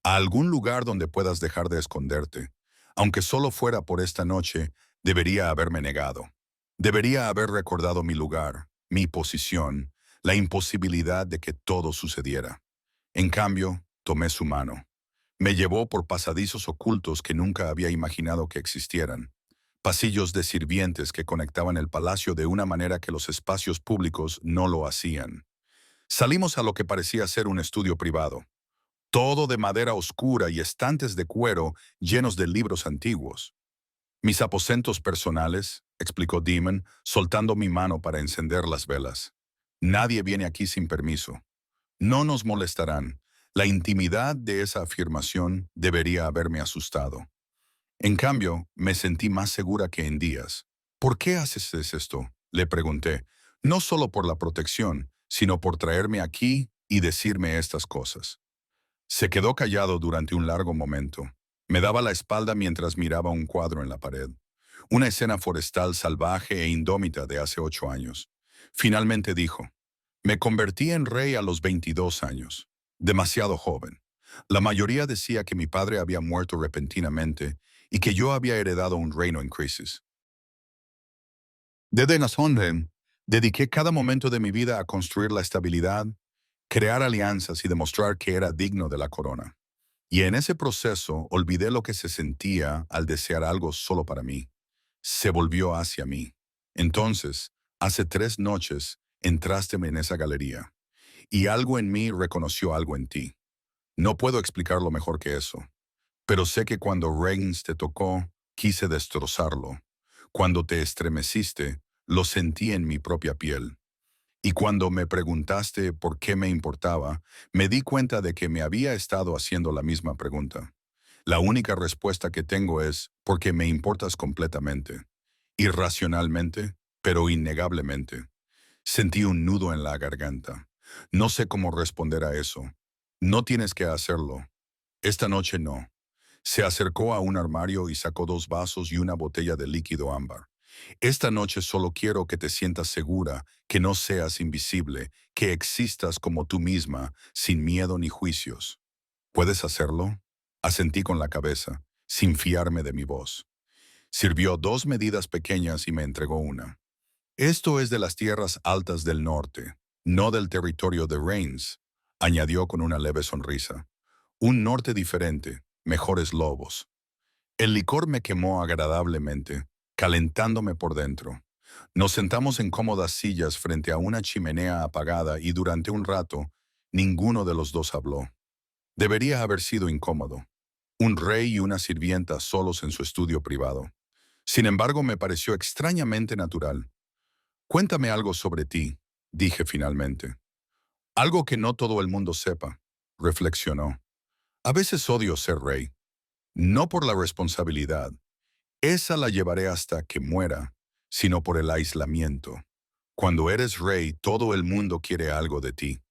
A algún lugar donde puedas dejar de esconderte. Aunque solo fuera por esta noche, debería haberme negado. Debería haber recordado mi lugar, mi posición, la imposibilidad de que todo sucediera. En cambio, tomé su mano. Me llevó por pasadizos ocultos que nunca había imaginado que existieran. Pasillos de sirvientes que conectaban el palacio de una manera que los espacios públicos no lo hacían. Salimos a lo que parecía ser un estudio privado. Todo de madera oscura y estantes de cuero llenos de libros antiguos. Mis aposentos personales, explicó Demon, soltando mi mano para encender las velas. Nadie viene aquí sin permiso. No nos molestarán. La intimidad de esa afirmación debería haberme asustado. En cambio, me sentí más segura que en días. ¿Por qué haces esto? Le pregunté, no solo por la protección, sino por traerme aquí y decirme estas cosas. Se quedó callado durante un largo momento. Me daba la espalda mientras miraba un cuadro en la pared. Una escena forestal salvaje e indómita de hace 8 años. Finalmente dijo, me convertí en rey a los 22 años. Demasiado joven. La mayoría decía que mi padre había muerto repentinamente y que yo había heredado un reino en crisis. Desde Nasonren, dediqué cada momento de mi vida a construir la estabilidad, crear alianzas y demostrar que era digno de la corona. Y en ese proceso olvidé lo que se sentía al desear algo solo para mí. Se volvió hacia mí. Entonces, hace 3 noches, entraste en esa galería, y algo en mí reconoció algo en ti. No puedo explicarlo mejor que eso, pero sé que cuando Reigns te tocó, quise destrozarlo. Cuando te estremeciste, lo sentí en mi propia piel. Y cuando me preguntaste por qué me importaba, me di cuenta de que me había estado haciendo la misma pregunta. La única respuesta que tengo es porque me importas completamente. Irracionalmente, pero innegablemente. Sentí un nudo en la garganta. No sé cómo responder a eso. No tienes que hacerlo. Esta noche no. Se acercó a un armario y sacó 2 vasos y una botella de líquido ámbar. Esta noche solo quiero que te sientas segura, que no seas invisible, que existas como tú misma, sin miedo ni juicios. ¿Puedes hacerlo? Asentí con la cabeza, sin fiarme de mi voz. Sirvió 2 medidas pequeñas y me entregó una. Esto es de las tierras altas del norte, no del territorio de Reigns, añadió con una leve sonrisa. Un norte diferente, mejores lobos. El licor me quemó agradablemente, calentándome por dentro. Nos sentamos en cómodas sillas frente a una chimenea apagada y durante un rato, ninguno de los dos habló. Debería haber sido incómodo. Un rey y una sirvienta solos en su estudio privado. Sin embargo, me pareció extrañamente natural. Cuéntame algo sobre ti, dije finalmente. Algo que no todo el mundo sepa, reflexionó. A veces odio ser rey, no por la responsabilidad. Esa la llevaré hasta que muera, sino por el aislamiento. Cuando eres rey, todo el mundo quiere algo de ti.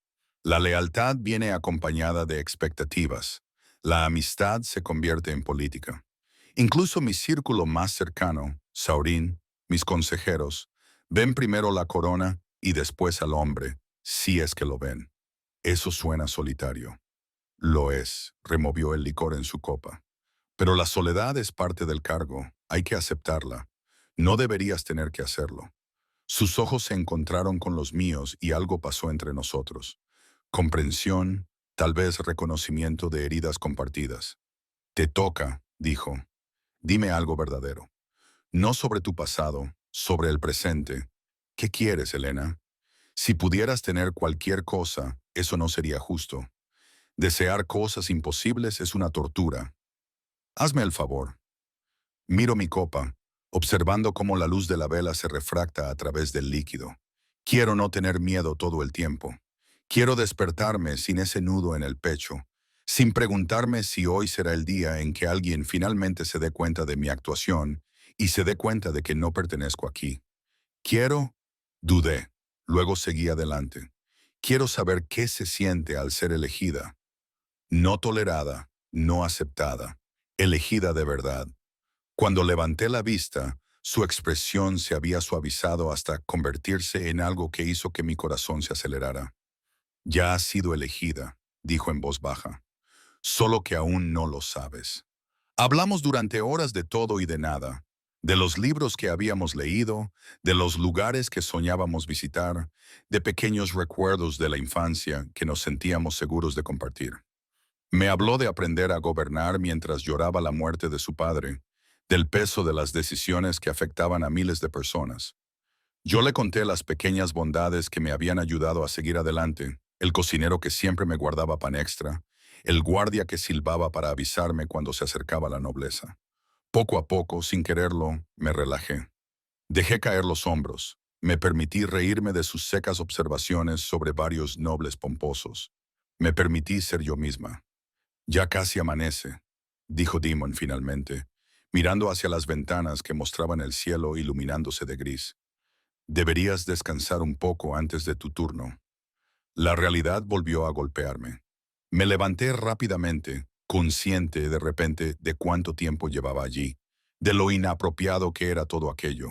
La lealtad viene acompañada de expectativas. La amistad se convierte en política. Incluso mi círculo más cercano, Saurín, mis consejeros, ven primero la corona y después al hombre, si es que lo ven. Eso suena solitario. Lo es, removió el licor en su copa. Pero la soledad es parte del cargo, hay que aceptarla. No deberías tener que hacerlo. Sus ojos se encontraron con los míos y algo pasó entre nosotros. Comprensión, tal vez reconocimiento de heridas compartidas. Te toca, dijo. Dime algo verdadero. No sobre tu pasado, sobre el presente. ¿Qué quieres, Elena? Si pudieras tener cualquier cosa, eso no sería justo. Desear cosas imposibles es una tortura. Hazme el favor. Miro mi copa, observando cómo la luz de la vela se refracta a través del líquido. Quiero no tener miedo todo el tiempo. Quiero despertarme sin ese nudo en el pecho, sin preguntarme si hoy será el día en que alguien finalmente se dé cuenta de mi actuación y se dé cuenta de que no pertenezco aquí. Quiero, dudé, luego seguí adelante. Quiero saber qué se siente al ser elegida. No tolerada, no aceptada, elegida de verdad. Cuando levanté la vista, su expresión se había suavizado hasta convertirse en algo que hizo que mi corazón se acelerara. Ya has sido elegida, dijo en voz baja, solo que aún no lo sabes. Hablamos durante horas de todo y de nada, de los libros que habíamos leído, de los lugares que soñábamos visitar, de pequeños recuerdos de la infancia que nos sentíamos seguros de compartir. Me habló de aprender a gobernar mientras lloraba la muerte de su padre, del peso de las decisiones que afectaban a miles de personas. Yo le conté las pequeñas bondades que me habían ayudado a seguir adelante, el cocinero que siempre me guardaba pan extra, el guardia que silbaba para avisarme cuando se acercaba la nobleza. Poco a poco, sin quererlo, me relajé. Dejé caer los hombros. Me permití reírme de sus secas observaciones sobre varios nobles pomposos. Me permití ser yo misma. Ya casi amanece, dijo Damon finalmente. mirando hacia las ventanas que mostraban el cielo iluminándose de gris. Deberías descansar un poco antes de tu turno. La realidad volvió a golpearme. Me levanté rápidamente, consciente de repente de cuánto tiempo llevaba allí, de lo inapropiado que era todo aquello.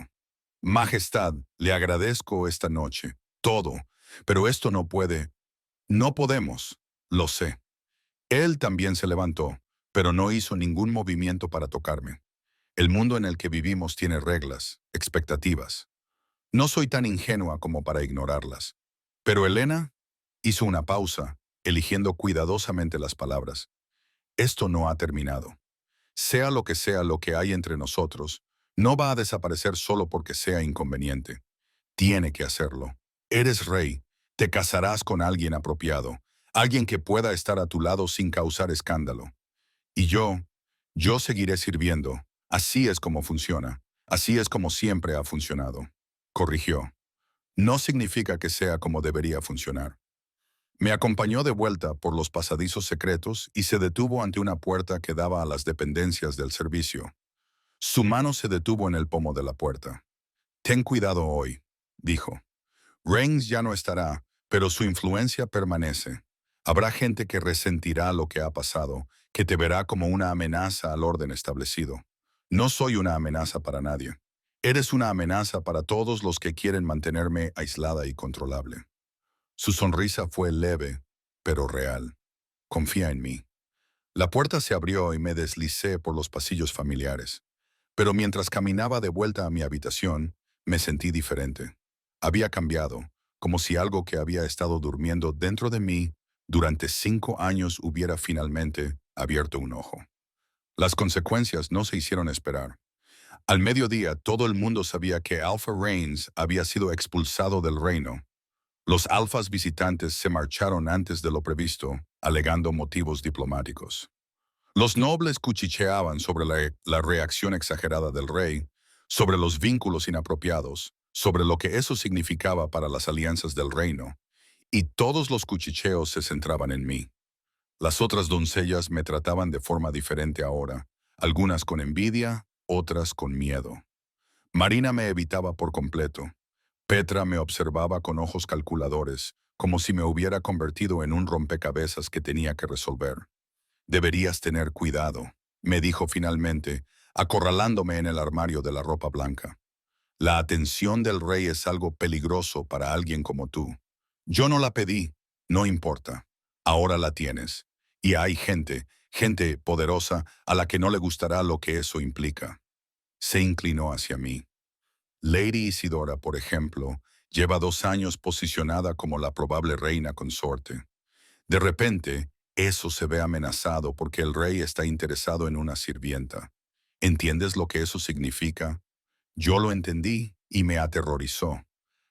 Majestad, le agradezco esta noche, todo, pero esto no puede, no podemos, lo sé. Él también se levantó, pero no hizo ningún movimiento para tocarme. El mundo en el que vivimos tiene reglas, expectativas. No soy tan ingenua como para ignorarlas. Pero Elena hizo una pausa, eligiendo cuidadosamente las palabras. Esto no ha terminado. Sea lo que hay entre nosotros, no va a desaparecer solo porque sea inconveniente. Tiene que hacerlo. Eres rey. Te casarás con alguien apropiado, alguien que pueda estar a tu lado sin causar escándalo. Y yo seguiré sirviendo. Así es como funciona. Así es como siempre ha funcionado. Corrigió. No significa que sea como debería funcionar. Me acompañó de vuelta por los pasadizos secretos y se detuvo ante una puerta que daba a las dependencias del servicio. Su mano se detuvo en el pomo de la puerta. Ten cuidado hoy, dijo. Reigns ya no estará, pero su influencia permanece. Habrá gente que resentirá lo que ha pasado, que te verá como una amenaza al orden establecido. No soy una amenaza para nadie. Eres una amenaza para todos los que quieren mantenerme aislada y controlable. Su sonrisa fue leve, pero real. Confía en mí. La puerta se abrió y me deslicé por los pasillos familiares. Pero mientras caminaba de vuelta a mi habitación, me sentí diferente. Había cambiado, como si algo que había estado durmiendo dentro de mí durante 5 años hubiera finalmente abierto un ojo. Las consecuencias no se hicieron esperar. Al mediodía, todo el mundo sabía que Alpha Reigns había sido expulsado del reino. Los alfas visitantes se marcharon antes de lo previsto, alegando motivos diplomáticos. Los nobles cuchicheaban sobre la reacción exagerada del rey, sobre los vínculos inapropiados, sobre lo que eso significaba para las alianzas del reino, y todos los cuchicheos se centraban en mí. Las otras doncellas me trataban de forma diferente ahora, algunas con envidia, otras con miedo. Marina me evitaba por completo. Petra me observaba con ojos calculadores, como si me hubiera convertido en un rompecabezas que tenía que resolver. Deberías tener cuidado, me dijo finalmente, acorralándome en el armario de la ropa blanca. La atención del rey es algo peligroso para alguien como tú. Yo no la pedí, no importa. Ahora la tienes. Y hay gente poderosa a la que no le gustará lo que eso implica. Se inclinó hacia mí. Lady Isidora, por ejemplo, lleva 2 años posicionada como la probable reina consorte. De repente, eso se ve amenazado porque el rey está interesado en una sirvienta. ¿Entiendes lo que eso significa? Yo lo entendí y me aterrorizó.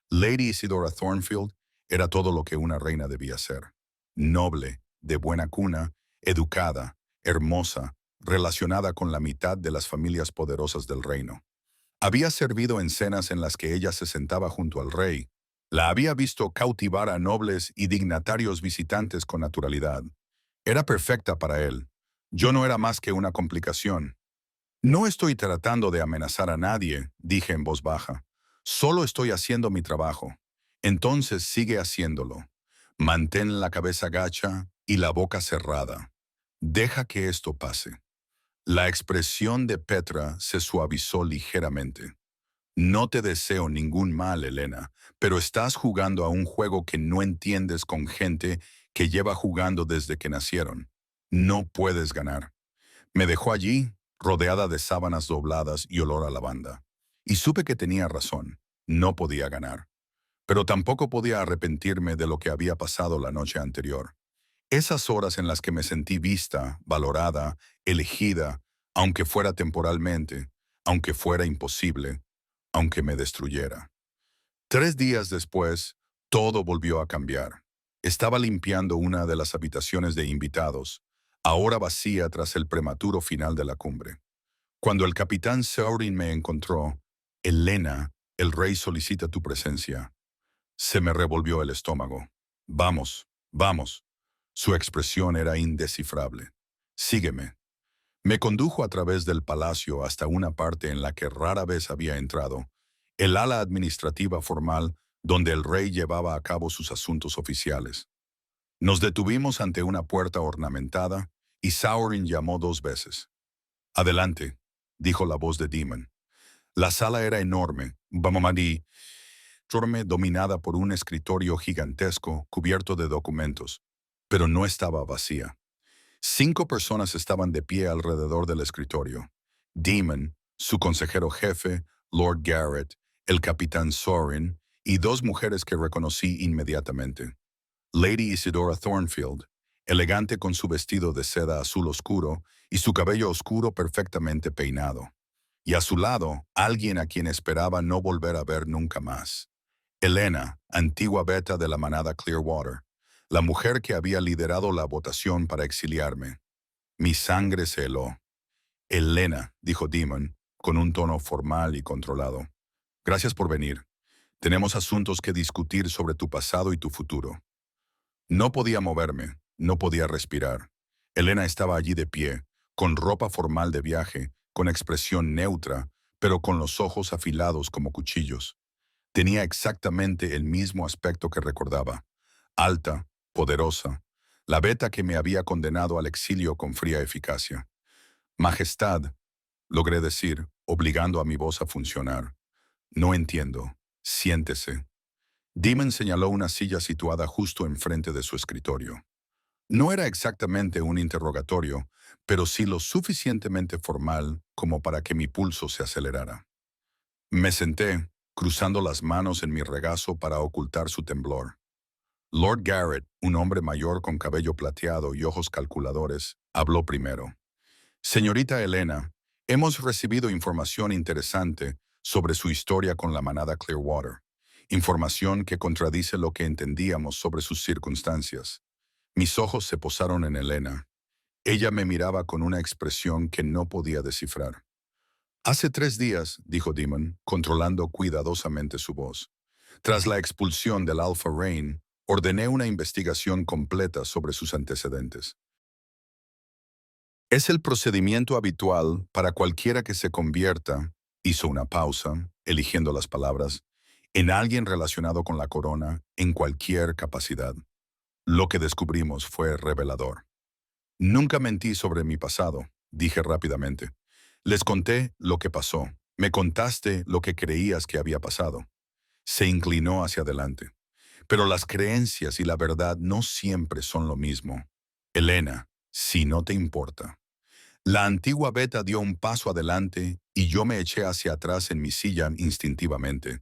Lady Isidora Thornfield era todo lo que una reina debía ser. Noble, de buena cuna, educada, hermosa, relacionada con la mitad de las familias poderosas del reino. Había servido en cenas en las que ella se sentaba junto al rey. La había visto cautivar a nobles y dignatarios visitantes con naturalidad. Era perfecta para él. Yo no era más que una complicación. No estoy tratando de amenazar a nadie, dije en voz baja. Solo estoy haciendo mi trabajo. Entonces sigue haciéndolo. Mantén la cabeza gacha y la boca cerrada. Deja que esto pase. La expresión de Petra se suavizó ligeramente. No te deseo ningún mal, Elena, pero estás jugando a un juego que no entiendes con gente que lleva jugando desde que nacieron. No puedes ganar. Me dejó allí, rodeada de sábanas dobladas y olor a lavanda. Y supe que tenía razón. No podía ganar. Pero tampoco podía arrepentirme de lo que había pasado la noche anterior. Esas horas en las que me sentí vista, valorada, elegida, aunque fuera temporalmente, aunque fuera imposible, aunque me destruyera. 3 días después, todo volvió a cambiar. Estaba limpiando una de las habitaciones de invitados, ahora vacía tras el prematuro final de la cumbre. Cuando el capitán Saurin me encontró, Elena, el rey solicita tu presencia. Se me revolvió el estómago. Vamos, vamos. Su expresión era indescifrable. Sígueme. Me condujo a través del palacio hasta una parte en la que rara vez había entrado, el ala administrativa formal donde el rey llevaba a cabo sus asuntos oficiales. Nos detuvimos ante una puerta ornamentada y Saurin llamó 2 veces. Adelante, dijo la voz de Demon. La sala era enorme, dominada por un escritorio gigantesco cubierto de documentos, pero no estaba vacía. 5 personas estaban de pie alrededor del escritorio. Demon, su consejero jefe, Lord Garrett, el capitán Sorin y 2 mujeres que reconocí inmediatamente. Lady Isidora Thornfield, elegante con su vestido de seda azul oscuro y su cabello oscuro perfectamente peinado. Y a su lado, alguien a quien esperaba no volver a ver nunca más. Elena, antigua beta de la manada Clearwater, la mujer que había liderado la votación para exiliarme. Mi sangre se heló. Elena, dijo Demon, con un tono formal y controlado. Gracias por venir. Tenemos asuntos que discutir sobre tu pasado y tu futuro. No podía moverme, no podía respirar. Elena estaba allí de pie, con ropa formal de viaje, con expresión neutra, pero con los ojos afilados como cuchillos. Tenía exactamente el mismo aspecto que recordaba. Alta, poderosa, la beta que me había condenado al exilio con fría eficacia. Majestad, logré decir, obligando a mi voz a funcionar. No entiendo. Siéntese. Demon señaló una silla situada justo enfrente de su escritorio. No era exactamente un interrogatorio, pero sí lo suficientemente formal como para que mi pulso se acelerara. Me senté, cruzando las manos en mi regazo para ocultar su temblor. Lord Garrett, un hombre mayor con cabello plateado y ojos calculadores, habló primero. Señorita Elena, hemos recibido información interesante sobre su historia con la manada Clearwater. Información que contradice lo que entendíamos sobre sus circunstancias. Mis ojos se posaron en Elena. Ella me miraba con una expresión que no podía descifrar. Hace 3 días, dijo Demon, controlando cuidadosamente su voz. Tras la expulsión del Alpha Rain, ordené una investigación completa sobre sus antecedentes. Es el procedimiento habitual para cualquiera que se convierta, hizo una pausa, eligiendo las palabras, en alguien relacionado con la corona en cualquier capacidad. Lo que descubrimos fue revelador. Nunca mentí sobre mi pasado, dije rápidamente. Les conté lo que pasó. Me contaste lo que creías que había pasado. Se inclinó hacia adelante. Pero las creencias y la verdad no siempre son lo mismo. Elena, si no te importa. La antigua beta dio un paso adelante y yo me eché hacia atrás en mi silla instintivamente.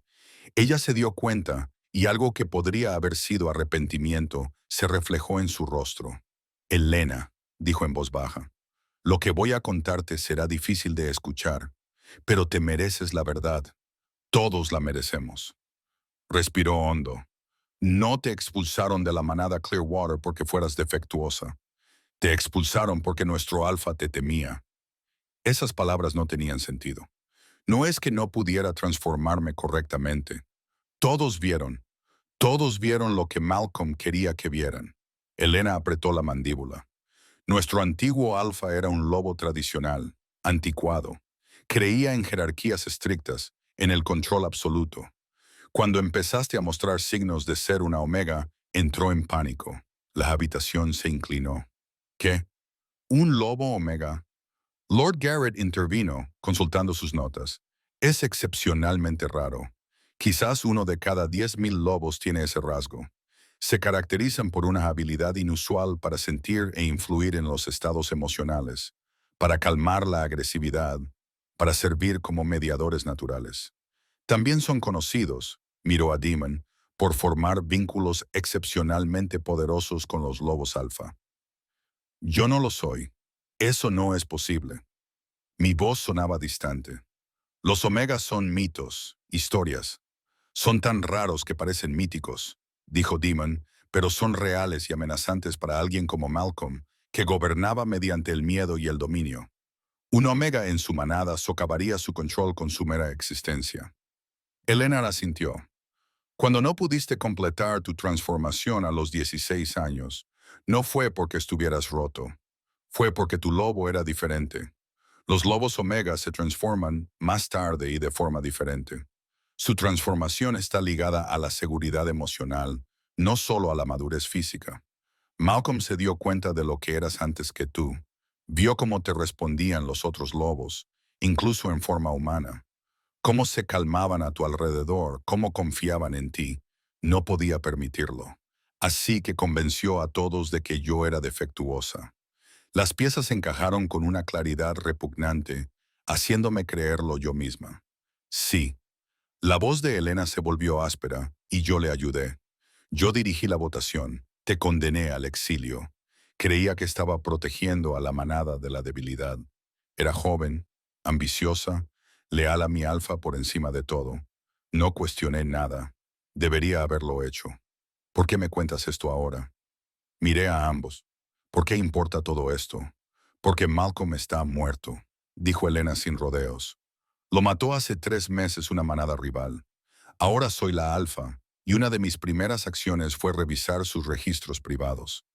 Ella se dio cuenta y algo que podría haber sido arrepentimiento se reflejó en su rostro. Elena, dijo en voz baja, lo que voy a contarte será difícil de escuchar, pero te mereces la verdad. Todos la merecemos. Respiró hondo. No te expulsaron de la manada Clearwater porque fueras defectuosa. Te expulsaron porque nuestro alfa te temía. Esas palabras no tenían sentido. No es que no pudiera transformarme correctamente. Todos vieron lo que Malcolm quería que vieran. Elena apretó la mandíbula. Nuestro antiguo alfa era un lobo tradicional, anticuado. Creía en jerarquías estrictas, en el control absoluto. Cuando empezaste a mostrar signos de ser una omega, entró en pánico. La habitación se inclinó. ¿Qué? ¿Un lobo omega? Lord Garrett intervino, consultando sus notas. Es excepcionalmente raro. Quizás uno de cada 10.000 lobos tiene ese rasgo. Se caracterizan por una habilidad inusual para sentir e influir en los estados emocionales, para calmar la agresividad, para servir como mediadores naturales. También son conocidos, miró a Demon, por formar vínculos excepcionalmente poderosos con los lobos alfa. Yo no lo soy. Eso no es posible. Mi voz sonaba distante. Los omegas son mitos, historias. Son tan raros que parecen míticos, dijo Demon, pero son reales y amenazantes para alguien como Malcolm, que gobernaba mediante el miedo y el dominio. Un omega en su manada socavaría su control con su mera existencia. Elena la sintió. Cuando no pudiste completar tu transformación a los 16 años, no fue porque estuvieras roto. Fue porque tu lobo era diferente. Los lobos omega se transforman más tarde y de forma diferente. Su transformación está ligada a la seguridad emocional, no solo a la madurez física. Malcolm se dio cuenta de lo que eras antes que tú. Vio cómo te respondían los otros lobos, incluso en forma humana. Cómo se calmaban a tu alrededor, cómo confiaban en ti. No podía permitirlo. Así que convenció a todos de que yo era defectuosa. Las piezas encajaron con una claridad repugnante, haciéndome creerlo yo misma. Sí. La voz de Elena se volvió áspera y yo le ayudé. Yo dirigí la votación. Te condené al exilio. Creía que estaba protegiendo a la manada de la debilidad. Era joven, ambiciosa, leal a mi alfa por encima de todo. No cuestioné nada. Debería haberlo hecho. ¿Por qué me cuentas esto ahora? Miré a ambos. ¿Por qué importa todo esto? Porque Malcolm está muerto, dijo Elena sin rodeos. Lo mató hace 3 meses una manada rival. Ahora soy la alfa, y una de mis primeras acciones fue revisar sus registros privados.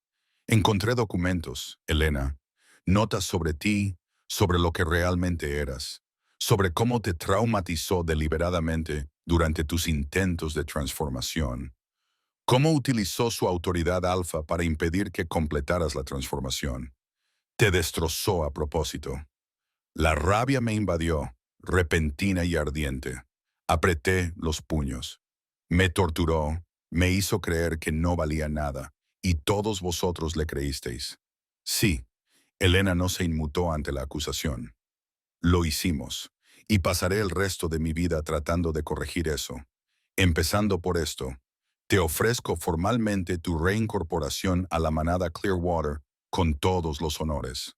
Encontré documentos, Elena, notas sobre ti, sobre lo que realmente eras, sobre cómo te traumatizó deliberadamente durante tus intentos de transformación. ¿Cómo utilizó su autoridad alfa para impedir que completaras la transformación? Te destrozó a propósito. La rabia me invadió, repentina y ardiente. Apreté los puños. Me torturó, me hizo creer que no valía nada, y todos vosotros le creísteis. Sí, Elena no se inmutó ante la acusación. Lo hicimos, y pasaré el resto de mi vida tratando de corregir eso. Empezando por esto, te ofrezco formalmente tu reincorporación a la manada Clearwater con todos los honores.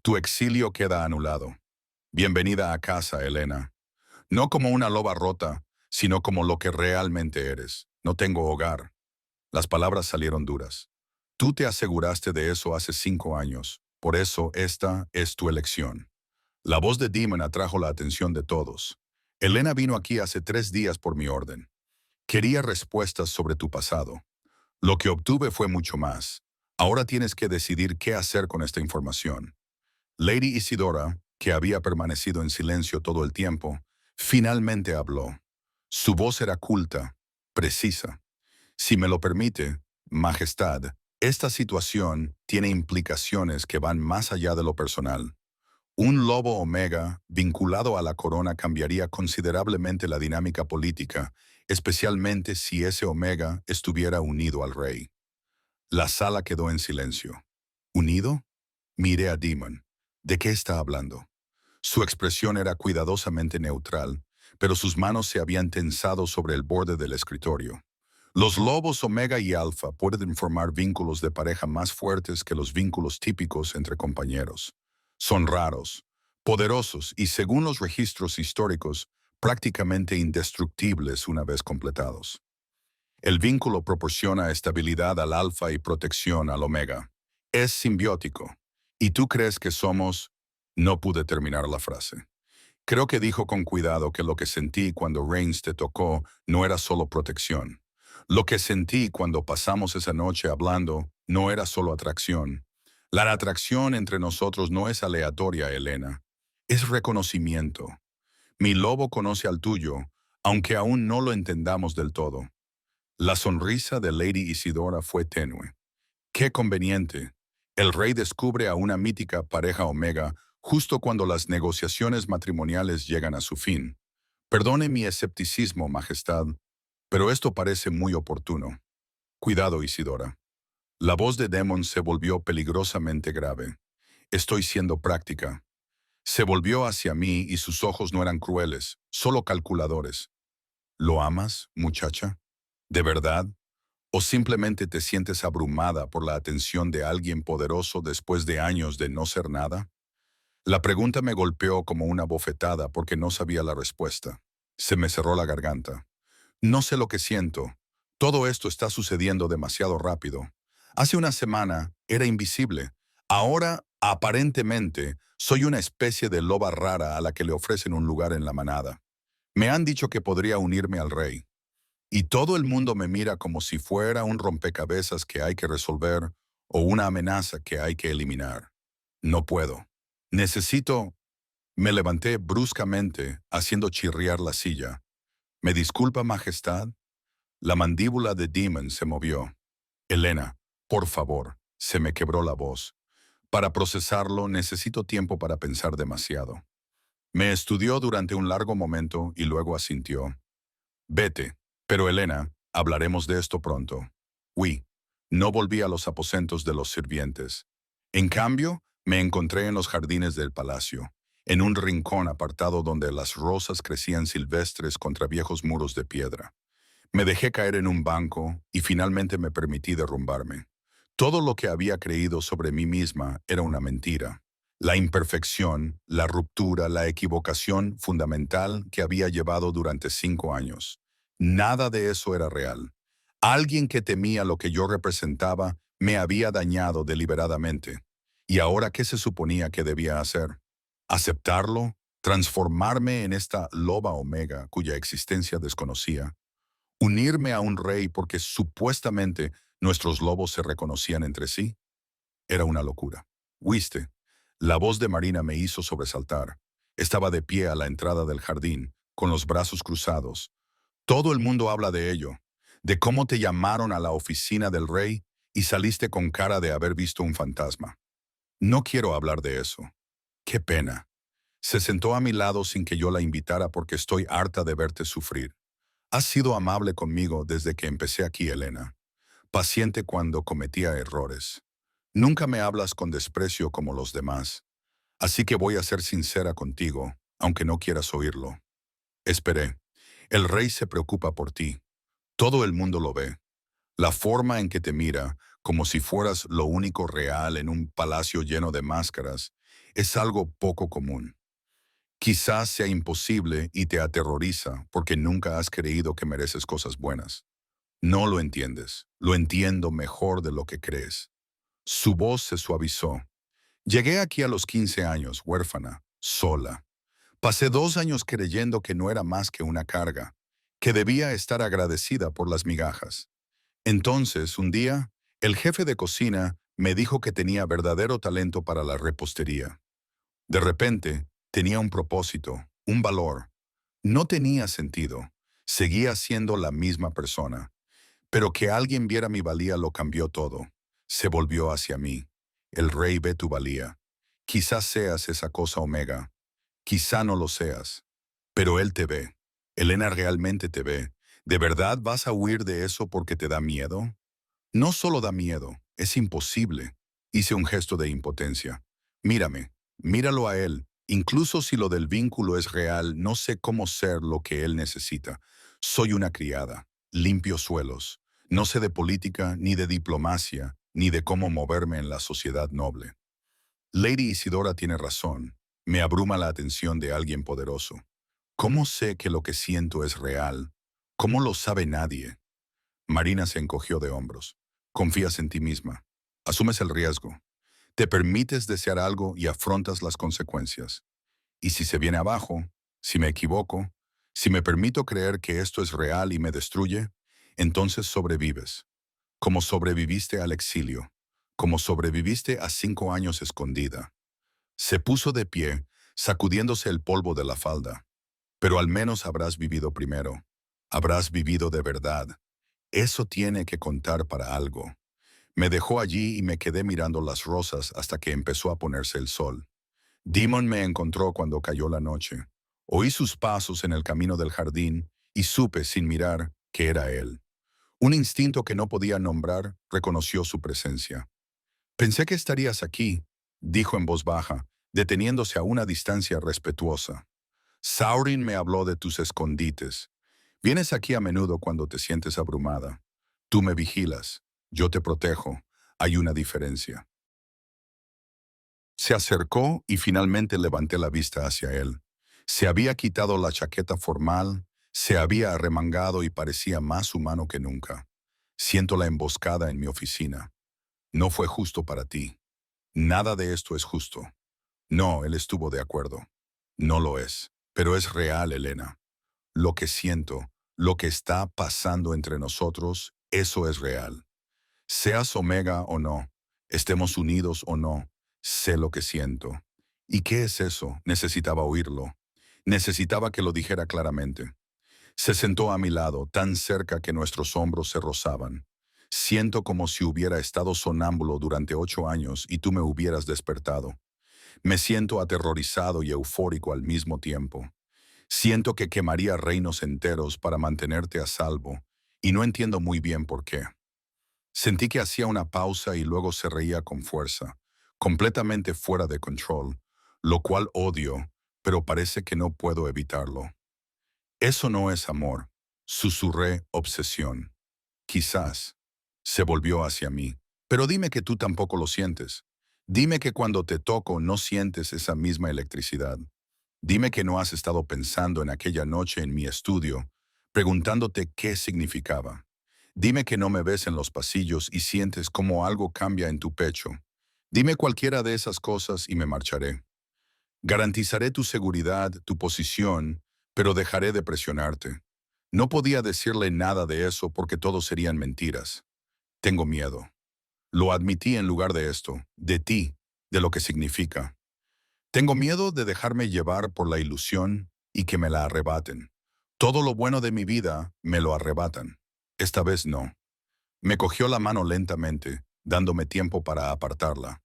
Tu exilio queda anulado. Bienvenida a casa, Elena. No como una loba rota, sino como lo que realmente eres. No tengo hogar. Las palabras salieron duras. Tú te aseguraste de eso hace 5 años. Por eso esta es tu elección. La voz de Demon atrajo la atención de todos. Elena vino aquí hace 3 días por mi orden. Quería respuestas sobre tu pasado. Lo que obtuve fue mucho más. Ahora tienes que decidir qué hacer con esta información. Lady Isidora, que había permanecido en silencio todo el tiempo, finalmente habló. Su voz era culta, precisa. Si me lo permite, Majestad, esta situación tiene implicaciones que van más allá de lo personal. Un lobo omega vinculado a la corona cambiaría considerablemente la dinámica política, especialmente si ese omega estuviera unido al rey. La sala quedó en silencio. ¿Unido? Miré a Demon. ¿De qué está hablando? Su expresión era cuidadosamente neutral, pero sus manos se habían tensado sobre el borde del escritorio. Los lobos omega y alfa pueden formar vínculos de pareja más fuertes que los vínculos típicos entre compañeros. Son raros, poderosos y, según los registros históricos, prácticamente indestructibles una vez completados. El vínculo proporciona estabilidad al alfa y protección al omega. Es simbiótico. ¿Y tú crees que somos? No pude terminar la frase. Creo que dijo con cuidado que lo que sentí cuando Reigns te tocó no era solo protección. Lo que sentí cuando pasamos esa noche hablando no era solo atracción. La atracción entre nosotros no es aleatoria, Elena. Es reconocimiento. Mi lobo conoce al tuyo, aunque aún no lo entendamos del todo. La sonrisa de Lady Isidora fue tenue. ¡Qué conveniente! El rey descubre a una mítica pareja omega justo cuando las negociaciones matrimoniales llegan a su fin. Perdone mi escepticismo, Majestad, pero esto parece muy oportuno. Cuidado, Isidora. La voz de Demon se volvió peligrosamente grave. Estoy siendo práctica. Se volvió hacia mí y sus ojos no eran crueles, solo calculadores. ¿Lo amas, muchacha? ¿De verdad? ¿O simplemente te sientes abrumada por la atención de alguien poderoso después de años de no ser nada? La pregunta me golpeó como una bofetada porque no sabía la respuesta. Se me cerró la garganta. No sé lo que siento. Todo esto está sucediendo demasiado rápido. Hace una semana era invisible. Ahora, aparentemente, soy una especie de loba rara a la que le ofrecen un lugar en la manada. Me han dicho que podría unirme al rey. Y todo el mundo me mira como si fuera un rompecabezas que hay que resolver o una amenaza que hay que eliminar. No puedo. Necesito... Me levanté bruscamente, haciendo chirriar la silla. ¿Me disculpa, Majestad? La mandíbula de Demon se movió. Elena, por favor, se me quebró la voz. Para procesarlo necesito tiempo para pensar demasiado. Me estudió durante un largo momento y luego asintió. Vete. Pero Elena, hablaremos de esto pronto. Oui. No volví a los aposentos de los sirvientes. En cambio, me encontré en los jardines del palacio, en un rincón apartado donde las rosas crecían silvestres contra viejos muros de piedra. Me dejé caer en un banco y finalmente me permití derrumbarme. Todo lo que había creído sobre mí misma era una mentira. La imperfección, la ruptura, la equivocación fundamental que había llevado durante 5 años. Nada de eso era real. Alguien que temía lo que yo representaba me había dañado deliberadamente. ¿Y ahora qué se suponía que debía hacer? ¿Aceptarlo? ¿Transformarme en esta loba omega cuya existencia desconocía? ¿Unirme a un rey porque supuestamente nuestros lobos se reconocían entre sí? Era una locura. ¿Oíste? La voz de Marina me hizo sobresaltar. Estaba de pie a la entrada del jardín, con los brazos cruzados. Todo el mundo habla de ello, de cómo te llamaron a la oficina del rey y saliste con cara de haber visto un fantasma. No quiero hablar de eso. Qué pena. Se sentó a mi lado sin que yo la invitara porque estoy harta de verte sufrir. Has sido amable conmigo desde que empecé aquí, Elena. Paciente cuando cometía errores. Nunca me hablas con desprecio como los demás. Así que voy a ser sincera contigo, aunque no quieras oírlo. Esperé. El rey se preocupa por ti. Todo el mundo lo ve. La forma en que te mira, como si fueras lo único real en un palacio lleno de máscaras, es algo poco común. Quizás sea imposible y te aterroriza porque nunca has creído que mereces cosas buenas. No lo entiendes. Lo entiendo mejor de lo que crees. Su voz se suavizó. Llegué aquí a los 15 años, huérfana, sola. Pasé 2 años creyendo que no era más que una carga, que debía estar agradecida por las migajas. Entonces, un día, el jefe de cocina me dijo que tenía verdadero talento para la repostería. De repente, tenía un propósito, un valor. No tenía sentido. Seguía siendo la misma persona. Pero que alguien viera mi valía lo cambió todo. Se volvió hacia mí. El rey ve tu valía. Quizás seas esa cosa omega. Quizá no lo seas. Pero él te ve. Elena realmente te ve. ¿De verdad vas a huir de eso porque te da miedo? No solo da miedo, es imposible. Hice un gesto de impotencia. Mírame, míralo a él. Incluso si lo del vínculo es real, no sé cómo ser lo que él necesita. Soy una criada, limpio suelos. No sé de política, ni de diplomacia, ni de cómo moverme en la sociedad noble. Lady Isidora tiene razón. Me abruma la atención de alguien poderoso. ¿Cómo sé que lo que siento es real? ¿Cómo lo sabe nadie? Marina se encogió de hombros. Confías en ti misma. Asumes el riesgo. Te permites desear algo y afrontas las consecuencias. Y si se viene abajo, si me equivoco, si me permito creer que esto es real y me destruye, entonces sobrevives. Como sobreviviste al exilio. Como sobreviviste a 5 años escondida. Se puso de pie, sacudiéndose el polvo de la falda. Pero al menos habrás vivido primero. Habrás vivido de verdad. Eso tiene que contar para algo. Me dejó allí y me quedé mirando las rosas hasta que empezó a ponerse el sol. Demon me encontró cuando cayó la noche. Oí sus pasos en el camino del jardín y supe, sin mirar, que era él. Un instinto que no podía nombrar reconoció su presencia. Pensé que estarías aquí, dijo en voz baja, deteniéndose a una distancia respetuosa. Saurin me habló de tus escondites. Vienes aquí a menudo cuando te sientes abrumada. Tú me vigilas, yo te protejo. Hay una diferencia. Se acercó y finalmente levanté la vista hacia él. Se había quitado la chaqueta formal, se había arremangado y parecía más humano que nunca. Siento la emboscada en mi oficina. No fue justo para ti. Nada de esto es justo. No, él estuvo de acuerdo. No lo es, pero es real, Elena. Lo que siento, lo que está pasando entre nosotros, eso es real. Seas Omega o no, estemos unidos o no, Sé lo que siento. ¿Y qué es eso? Necesitaba oírlo. Necesitaba que lo dijera claramente. Se sentó a mi lado, tan cerca que nuestros hombros se rozaban. Siento como si hubiera estado sonámbulo durante 8 años y tú me hubieras despertado. Me siento aterrorizado y eufórico al mismo tiempo. Siento que quemaría reinos enteros para mantenerte a salvo, y no entiendo muy bien por qué. Sentí que hacía una pausa y luego se reía con fuerza, completamente fuera de control, lo cual odio, pero parece que no puedo evitarlo. Eso no es amor, susurré obsesión. Quizás. Se volvió hacia mí. Pero dime que tú tampoco lo sientes. Dime que cuando te toco no sientes esa misma electricidad. Dime que no has estado pensando en aquella noche en mi estudio, preguntándote qué significaba. Dime que no me ves en los pasillos y sientes cómo algo cambia en tu pecho. Dime cualquiera de esas cosas y me marcharé. Garantizaré tu seguridad, tu posición, pero dejaré de presionarte. No podía decirle nada de eso porque todo serían mentiras. Tengo miedo. Lo admití en lugar de esto, de ti, de lo que significa. Tengo miedo de dejarme llevar por la ilusión y que me la arrebaten. Todo lo bueno de mi vida me lo arrebatan. Esta vez no. Me cogió la mano lentamente, dándome tiempo para apartarla.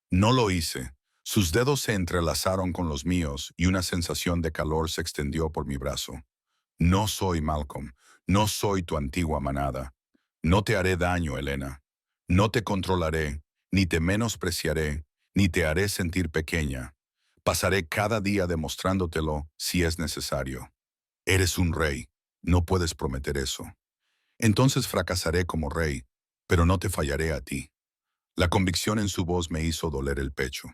No lo hice. Sus dedos se entrelazaron con los míos y una sensación de calor se extendió por mi brazo. No soy Malcolm. No soy tu antigua manada. No te haré daño, Elena. No te controlaré, ni te menospreciaré, ni te haré sentir pequeña. Pasaré cada día demostrándotelo si es necesario. Eres un rey. No puedes prometer eso. Entonces fracasaré como rey, pero no te fallaré a ti. La convicción en su voz me hizo doler el pecho.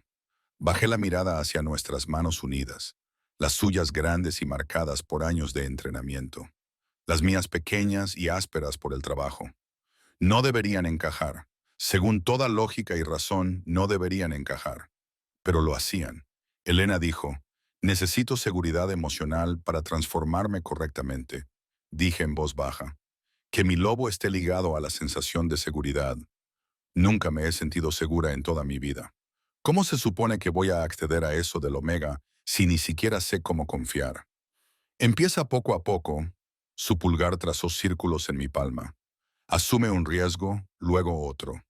Bajé la mirada hacia nuestras manos unidas, las suyas grandes y marcadas por años de entrenamiento, las mías pequeñas y ásperas por el trabajo. No deberían encajar. Según toda lógica y razón, no deberían encajar. Pero lo hacían. Elena dijo, necesito seguridad emocional para transformarme correctamente. Dije en voz baja, que mi lobo esté ligado a la sensación de seguridad. Nunca me he sentido segura en toda mi vida. ¿Cómo se supone que voy a acceder a eso del omega si ni siquiera sé cómo confiar? Empieza poco a poco. Su pulgar trazó círculos en mi palma. Asume un riesgo, luego otro.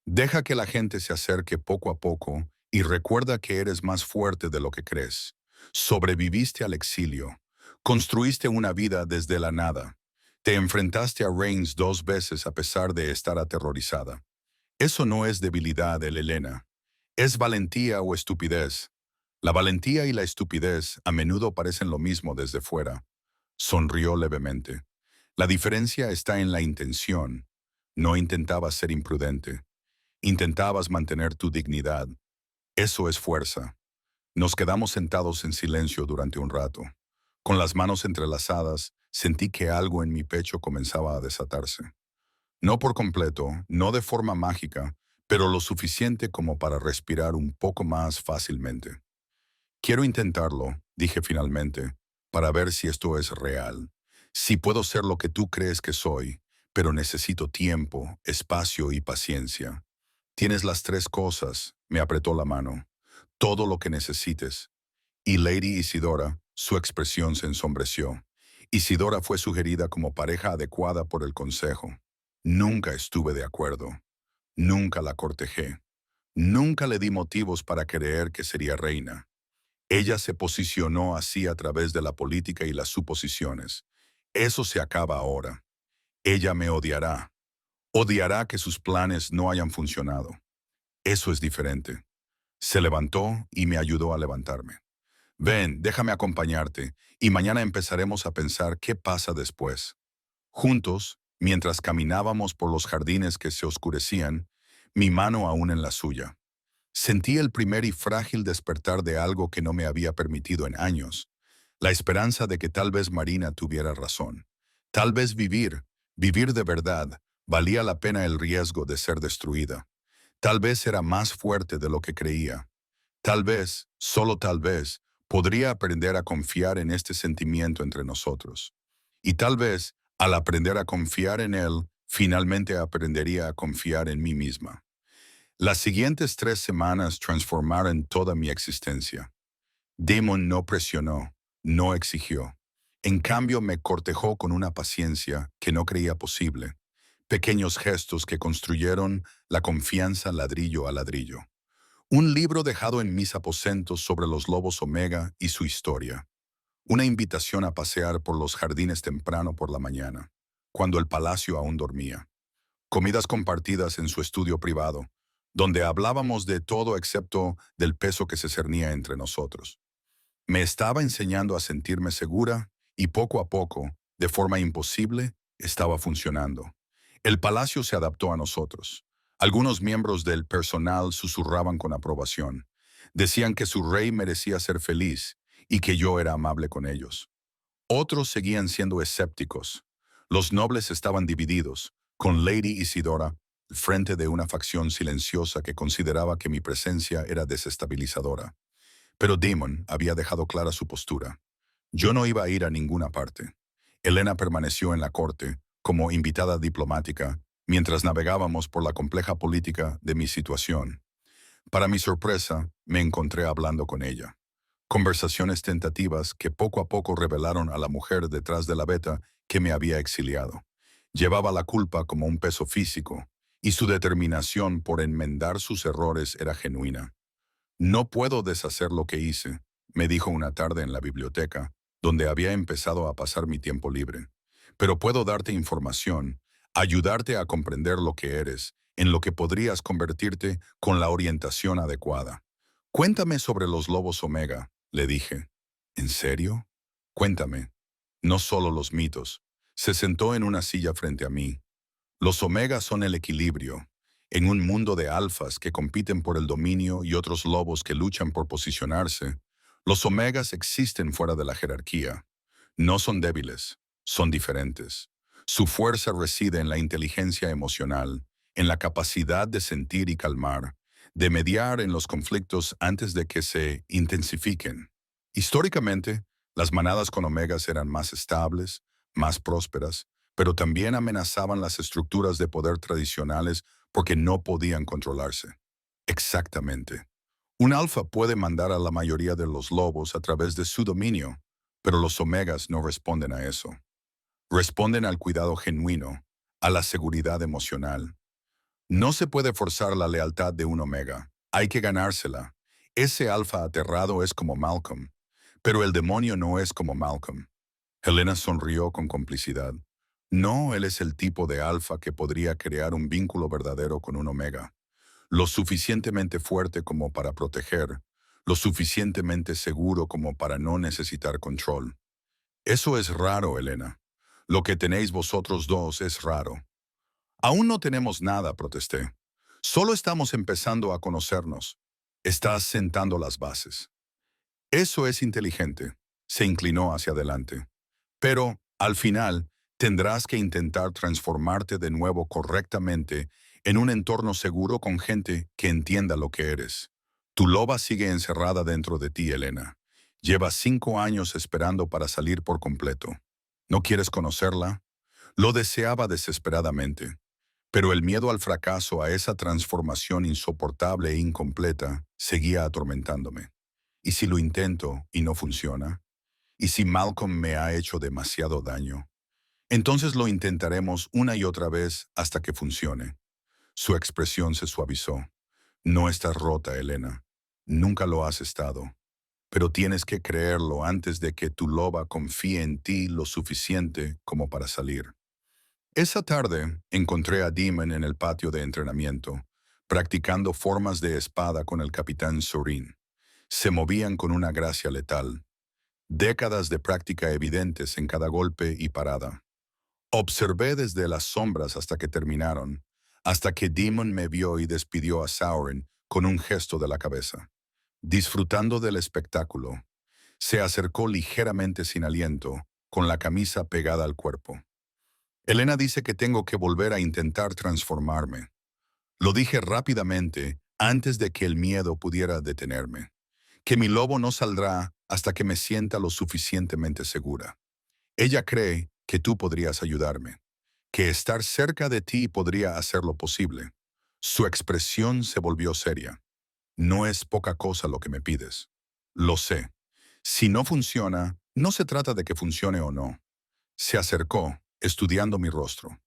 Deja que la gente se acerque poco a poco y recuerda que eres más fuerte de lo que crees. Sobreviviste al exilio. Construiste una vida desde la nada. Te enfrentaste a Reigns 2 veces a pesar de estar aterrorizada. Eso no es debilidad, Elena. Es valentía o estupidez. La valentía y la estupidez a menudo parecen lo mismo desde fuera. Sonrió levemente. La diferencia está en la intención. No intentabas ser imprudente. Intentabas mantener tu dignidad. Eso es fuerza. Nos quedamos sentados en silencio durante un rato. Con las manos entrelazadas, sentí que algo en mi pecho comenzaba a desatarse. No por completo, no de forma mágica, pero lo suficiente como para respirar un poco más fácilmente. Quiero intentarlo, dije finalmente, para ver si esto es real. Si puedo ser lo que tú crees que soy, pero necesito tiempo, espacio y paciencia. Tienes las tres cosas, me apretó la mano. Todo lo que necesites. Y Lady Isidora, su expresión se ensombreció. Isidora fue sugerida como pareja adecuada por el consejo. Nunca estuve de acuerdo. Nunca la cortejé. Nunca le di motivos para creer que sería reina. Ella se posicionó así a través de la política y las suposiciones. Eso se acaba ahora. Ella me odiará. Odiará que sus planes no hayan funcionado. Eso es diferente. Se levantó y me ayudó a levantarme. Ven, déjame acompañarte, y mañana empezaremos a pensar qué pasa después. Juntos, mientras caminábamos por los jardines que se oscurecían, mi mano aún en la suya. Sentí el primer y frágil despertar de algo que no me había permitido en años, la esperanza de que tal vez Marina tuviera razón. Tal vez vivir de verdad, valía la pena el riesgo de ser destruida. Tal vez era más fuerte de lo que creía. Tal vez, solo tal vez, podría aprender a confiar en este sentimiento entre nosotros. Y tal vez, al aprender a confiar en él, finalmente aprendería a confiar en mí misma. Las siguientes 3 semanas transformaron toda mi existencia. Damon no presionó, no exigió. En cambio, me cortejó con una paciencia que no creía posible. Pequeños gestos que construyeron la confianza ladrillo a ladrillo. Un libro dejado en mis aposentos sobre los lobos Omega y su historia. Una invitación a pasear por los jardines temprano por la mañana, cuando el palacio aún dormía. Comidas compartidas en su estudio privado, donde hablábamos de todo excepto del peso que se cernía entre nosotros. Me estaba enseñando a sentirme segura y poco a poco, de forma imposible, estaba funcionando. El palacio se adaptó a nosotros. Algunos miembros del personal susurraban con aprobación. Decían que su rey merecía ser feliz y que yo era amable con ellos. Otros seguían siendo escépticos. Los nobles estaban divididos, con Lady Isidora al frente de una facción silenciosa que consideraba que mi presencia era desestabilizadora. Pero Damon había dejado clara su postura. Yo no iba a ir a ninguna parte. Helena permaneció en la corte, como invitada diplomática, mientras navegábamos por la compleja política de mi situación. Para mi sorpresa, me encontré hablando con ella. Conversaciones tentativas que poco a poco revelaron a la mujer detrás de la veta que me había exiliado. Llevaba la culpa como un peso físico, y su determinación por enmendar sus errores era genuina. No puedo deshacer lo que hice, me dijo una tarde en la biblioteca, donde había empezado a pasar mi tiempo libre. Pero puedo darte información, ayudarte a comprender lo que eres, en lo que podrías convertirte con la orientación adecuada. Cuéntame sobre los lobos Omega, le dije. ¿En serio? Cuéntame. No solo los mitos. Se sentó en una silla frente a mí. Los omegas son el equilibrio. En un mundo de alfas que compiten por el dominio y otros lobos que luchan por posicionarse, los omegas existen fuera de la jerarquía. No son débiles, son diferentes. Su fuerza reside en la inteligencia emocional, en la capacidad de sentir y calmar, de mediar en los conflictos antes de que se intensifiquen. Históricamente, las manadas con omegas eran más estables, más prósperas, pero también amenazaban las estructuras de poder tradicionales porque no podían controlarse. Exactamente. Un alfa puede mandar a la mayoría de los lobos a través de su dominio, pero los omegas no responden a eso. Responden al cuidado genuino, a la seguridad emocional. No se puede forzar la lealtad de un omega, hay que ganársela. Ese alfa aterrado es como Malcolm, pero el demonio no es como Malcolm. Helena sonrió con complicidad. No, él es el tipo de alfa que podría crear un vínculo verdadero con un omega. Lo suficientemente fuerte como para proteger, lo suficientemente seguro como para no necesitar control. Eso es raro, Helena. Lo que tenéis vosotros dos es raro. Aún no tenemos nada, protesté. Solo estamos empezando a conocernos. Estás sentando las bases. Eso es inteligente. Se inclinó hacia adelante. Pero, al final, tendrás que intentar transformarte de nuevo correctamente en un entorno seguro con gente que entienda lo que eres. Tu loba sigue encerrada dentro de ti, Helena. Lleva 5 años esperando para salir por completo. ¿No quieres conocerla? Lo deseaba desesperadamente. Pero el miedo al fracaso, a esa transformación insoportable e incompleta, seguía atormentándome. ¿Y si lo intento y no funciona? ¿Y si Malcolm me ha hecho demasiado daño? Entonces lo intentaremos una y otra vez hasta que funcione. Su expresión se suavizó. No estás rota, Helena. Nunca lo has estado. Pero tienes que creerlo antes de que tu loba confíe en ti lo suficiente como para salir. Esa tarde encontré a Demon en el patio de entrenamiento, practicando formas de espada con el capitán Sorin. Se movían con una gracia letal. Décadas de práctica evidentes en cada golpe y parada. Observé desde las sombras hasta que terminaron, hasta que Demon me vio y despidió a Sauron con un gesto de la cabeza. Disfrutando del espectáculo, se acercó ligeramente sin aliento, con la camisa pegada al cuerpo. Helena dice que tengo que volver a intentar transformarme. Lo dije rápidamente, antes de que el miedo pudiera detenerme. Que mi lobo no saldrá hasta que me sienta lo suficientemente segura. Ella cree que tú podrías ayudarme, que estar cerca de ti podría hacerlo posible. Su expresión se volvió seria. No es poca cosa lo que me pides. Lo sé. Si no funciona, no se trata de que funcione o no. Se acercó, estudiando mi rostro.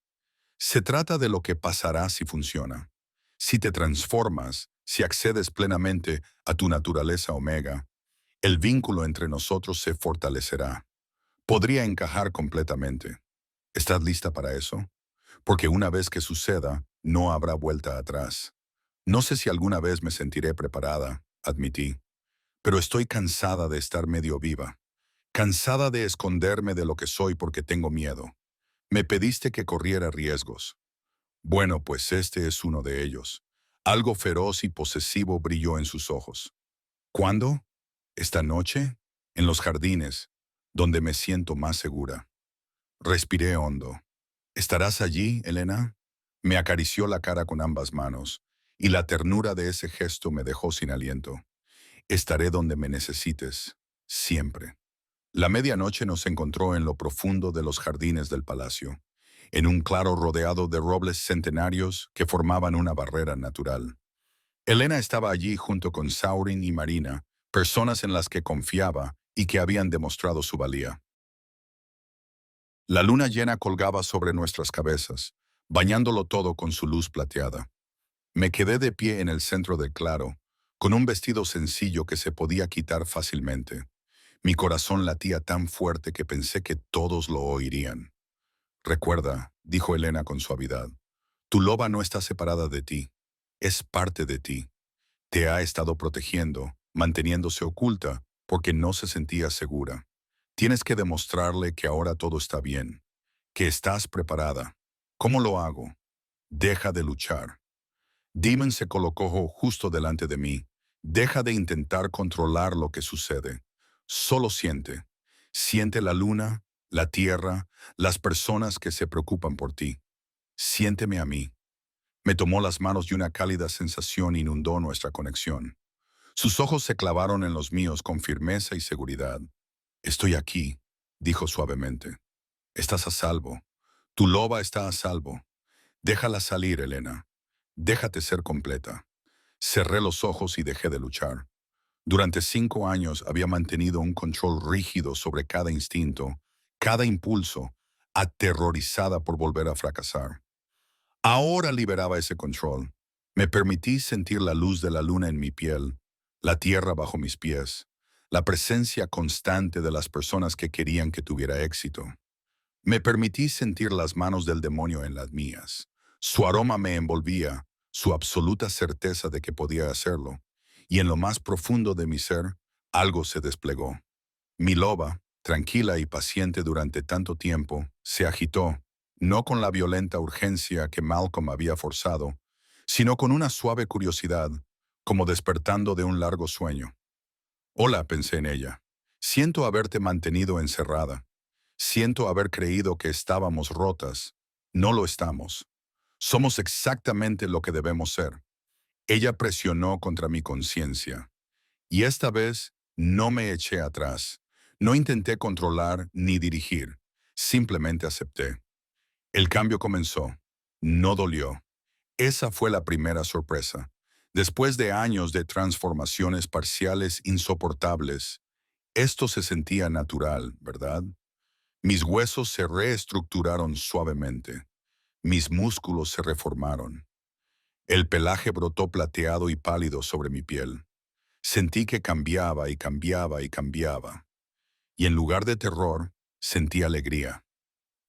Se trata de lo que pasará si funciona. Si te transformas, si accedes plenamente a tu naturaleza omega, el vínculo entre nosotros se fortalecerá. Podría encajar completamente. ¿Estás lista para eso? Porque una vez que suceda, no habrá vuelta atrás. No sé si alguna vez me sentiré preparada, admití, pero estoy cansada de estar medio viva, cansada de esconderme de lo que soy porque tengo miedo. Me pediste que corriera riesgos. Bueno, pues este es uno de ellos. Algo feroz y posesivo brilló en sus ojos. ¿Cuándo? ¿Esta noche? En los jardines, donde me siento más segura. Respiré hondo. ¿Estarás allí, Elena? Me acarició la cara con ambas manos, y la ternura de ese gesto me dejó sin aliento. Estaré donde me necesites, siempre. La medianoche nos encontró en lo profundo de los jardines del palacio, en un claro rodeado de robles centenarios que formaban una barrera natural. Elena estaba allí junto con Saurin y Marina, personas en las que confiaba y que habían demostrado su valía. La luna llena colgaba sobre nuestras cabezas, bañándolo todo con su luz plateada. Me quedé de pie en el centro del claro, con un vestido sencillo que se podía quitar fácilmente. Mi corazón latía tan fuerte que pensé que todos lo oirían. Recuerda, dijo Elena con suavidad, tu loba no está separada de ti, es parte de ti. Te ha estado protegiendo, manteniéndose oculta, porque no se sentía segura. Tienes que demostrarle que ahora todo está bien, que estás preparada. ¿Cómo lo hago? Deja de luchar. Demon se colocó justo delante de mí. Deja de intentar controlar lo que sucede. Solo siente. Siente la luna, la tierra, las personas que se preocupan por ti. Siénteme a mí. Me tomó las manos y una cálida sensación inundó nuestra conexión. Sus ojos se clavaron en los míos con firmeza y seguridad. Estoy aquí, dijo suavemente. Estás a salvo. Tu loba está a salvo. Déjala salir, Elena. Déjate ser completa. Cerré los ojos y dejé de luchar. Durante 5 años había mantenido un control rígido sobre cada instinto, cada impulso, aterrorizada por volver a fracasar. Ahora liberaba ese control. Me permití sentir la luz de la luna en mi piel, la tierra bajo mis pies, la presencia constante de las personas que querían que tuviera éxito. Me permití sentir las manos del demonio en las mías. Su aroma me envolvía, su absoluta certeza de que podía hacerlo, y en lo más profundo de mi ser, algo se desplegó. Mi loba, tranquila y paciente durante tanto tiempo, se agitó, no con la violenta urgencia que Malcolm había forzado, sino con una suave curiosidad, como despertando de un largo sueño. Hola, pensé en ella. Siento haberte mantenido encerrada. Siento haber creído que estábamos rotas. No lo estamos. Somos exactamente lo que debemos ser. Ella presionó contra mi conciencia. Y esta vez no me eché atrás. No intenté controlar ni dirigir. Simplemente acepté. El cambio comenzó. No dolió. Esa fue la primera sorpresa. Después de años de transformaciones parciales insoportables, esto se sentía natural, ¿verdad? Mis huesos se reestructuraron suavemente. Mis músculos se reformaron. El pelaje brotó plateado y pálido sobre mi piel. Sentí que cambiaba y cambiaba y cambiaba. Y en lugar de terror, sentí alegría.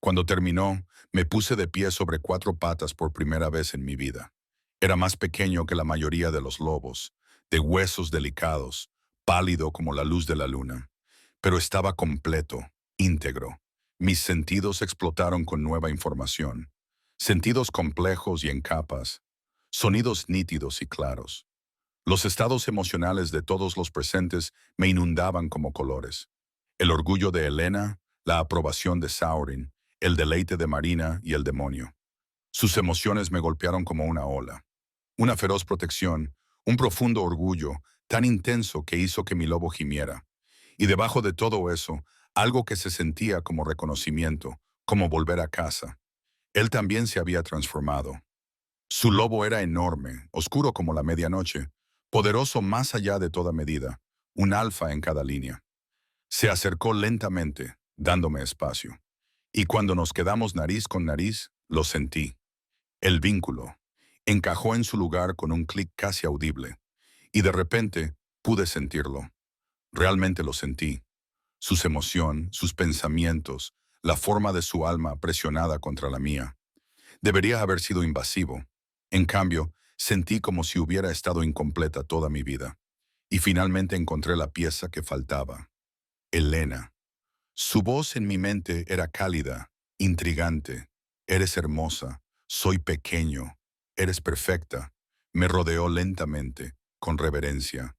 Cuando terminó, me puse de pie sobre 4 patas por primera vez en mi vida. Era más pequeño que la mayoría de los lobos, de huesos delicados, pálido como la luz de la luna. Pero estaba completo, íntegro. Mis sentidos explotaron con nueva información. Sentidos complejos y en capas. Sonidos nítidos y claros. Los estados emocionales de todos los presentes me inundaban como colores. El orgullo de Elena, la aprobación de Saurin, el deleite de Marina y el demonio. Sus emociones me golpearon como una ola. Una feroz protección, un profundo orgullo, tan intenso que hizo que mi lobo gimiera. Y debajo de todo eso, algo que se sentía como reconocimiento, como volver a casa. Él también se había transformado. Su lobo era enorme, oscuro como la medianoche, poderoso más allá de toda medida, un alfa en cada línea. Se acercó lentamente, dándome espacio. Y cuando nos quedamos nariz con nariz, lo sentí. El vínculo. Encajó en su lugar con un clic casi audible. Y de repente pude sentirlo. Realmente lo sentí. Sus emociones, sus pensamientos, la forma de su alma presionada contra la mía. Debería haber sido invasivo. En cambio, sentí como si hubiera estado incompleta toda mi vida. Y finalmente encontré la pieza que faltaba. Elena. Su voz en mi mente era cálida, intrigante. Eres hermosa, soy pequeño, eres perfecta. Me rodeó lentamente, con reverencia.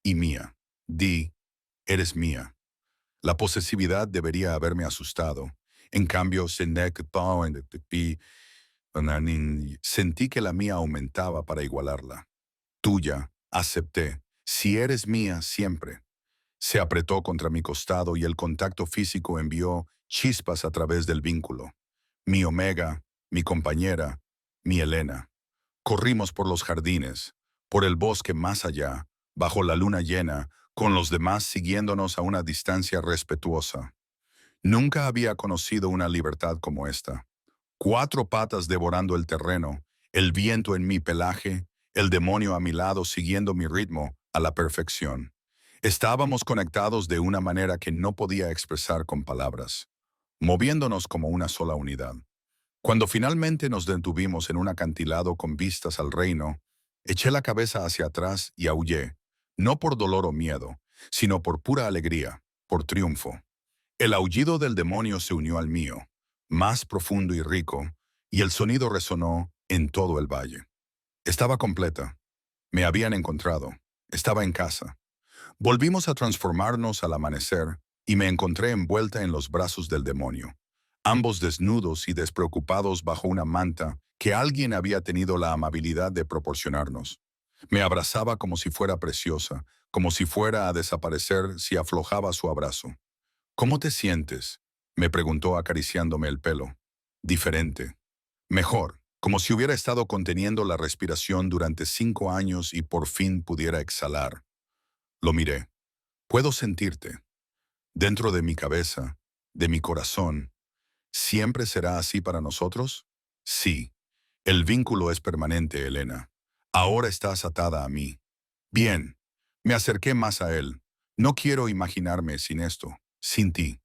Y mía. Di, eres mía. La posesividad debería haberme asustado. En cambio, sentí que la mía aumentaba para igualarla. Tuya, acepté. Si eres mía, siempre. Se apretó contra mi costado y el contacto físico envió chispas a través del vínculo. Mi Omega, mi compañera, mi Elena. Corrimos por los jardines, por el bosque más allá, bajo la luna llena, con los demás siguiéndonos a una distancia respetuosa. Nunca había conocido una libertad como esta. Cuatro patas devorando el terreno, el viento en mi pelaje, el demonio a mi lado siguiendo mi ritmo a la perfección. Estábamos conectados de una manera que no podía expresar con palabras, moviéndonos como una sola unidad. Cuando finalmente nos detuvimos en un acantilado con vistas al reino, eché la cabeza hacia atrás y aullé, no por dolor o miedo, sino por pura alegría, por triunfo. El aullido del demonio se unió al mío, más profundo y rico, y el sonido resonó en todo el valle. Estaba completa. Me habían encontrado. Estaba en casa. Volvimos a transformarnos al amanecer y me encontré envuelta en los brazos del demonio, ambos desnudos y despreocupados bajo una manta que alguien había tenido la amabilidad de proporcionarnos. Me abrazaba como si fuera preciosa, como si fuera a desaparecer si aflojaba su abrazo. ¿Cómo te sientes?, me preguntó acariciándome el pelo. Diferente. Mejor, como si hubiera estado conteniendo la respiración durante 5 años y por fin pudiera exhalar. Lo miré. Puedo sentirte. Dentro de mi cabeza, de mi corazón. ¿Siempre será así para nosotros? Sí. El vínculo es permanente, Elena. Ahora estás atada a mí. Bien. Me acerqué más a él. No quiero imaginarme sin esto, sin ti.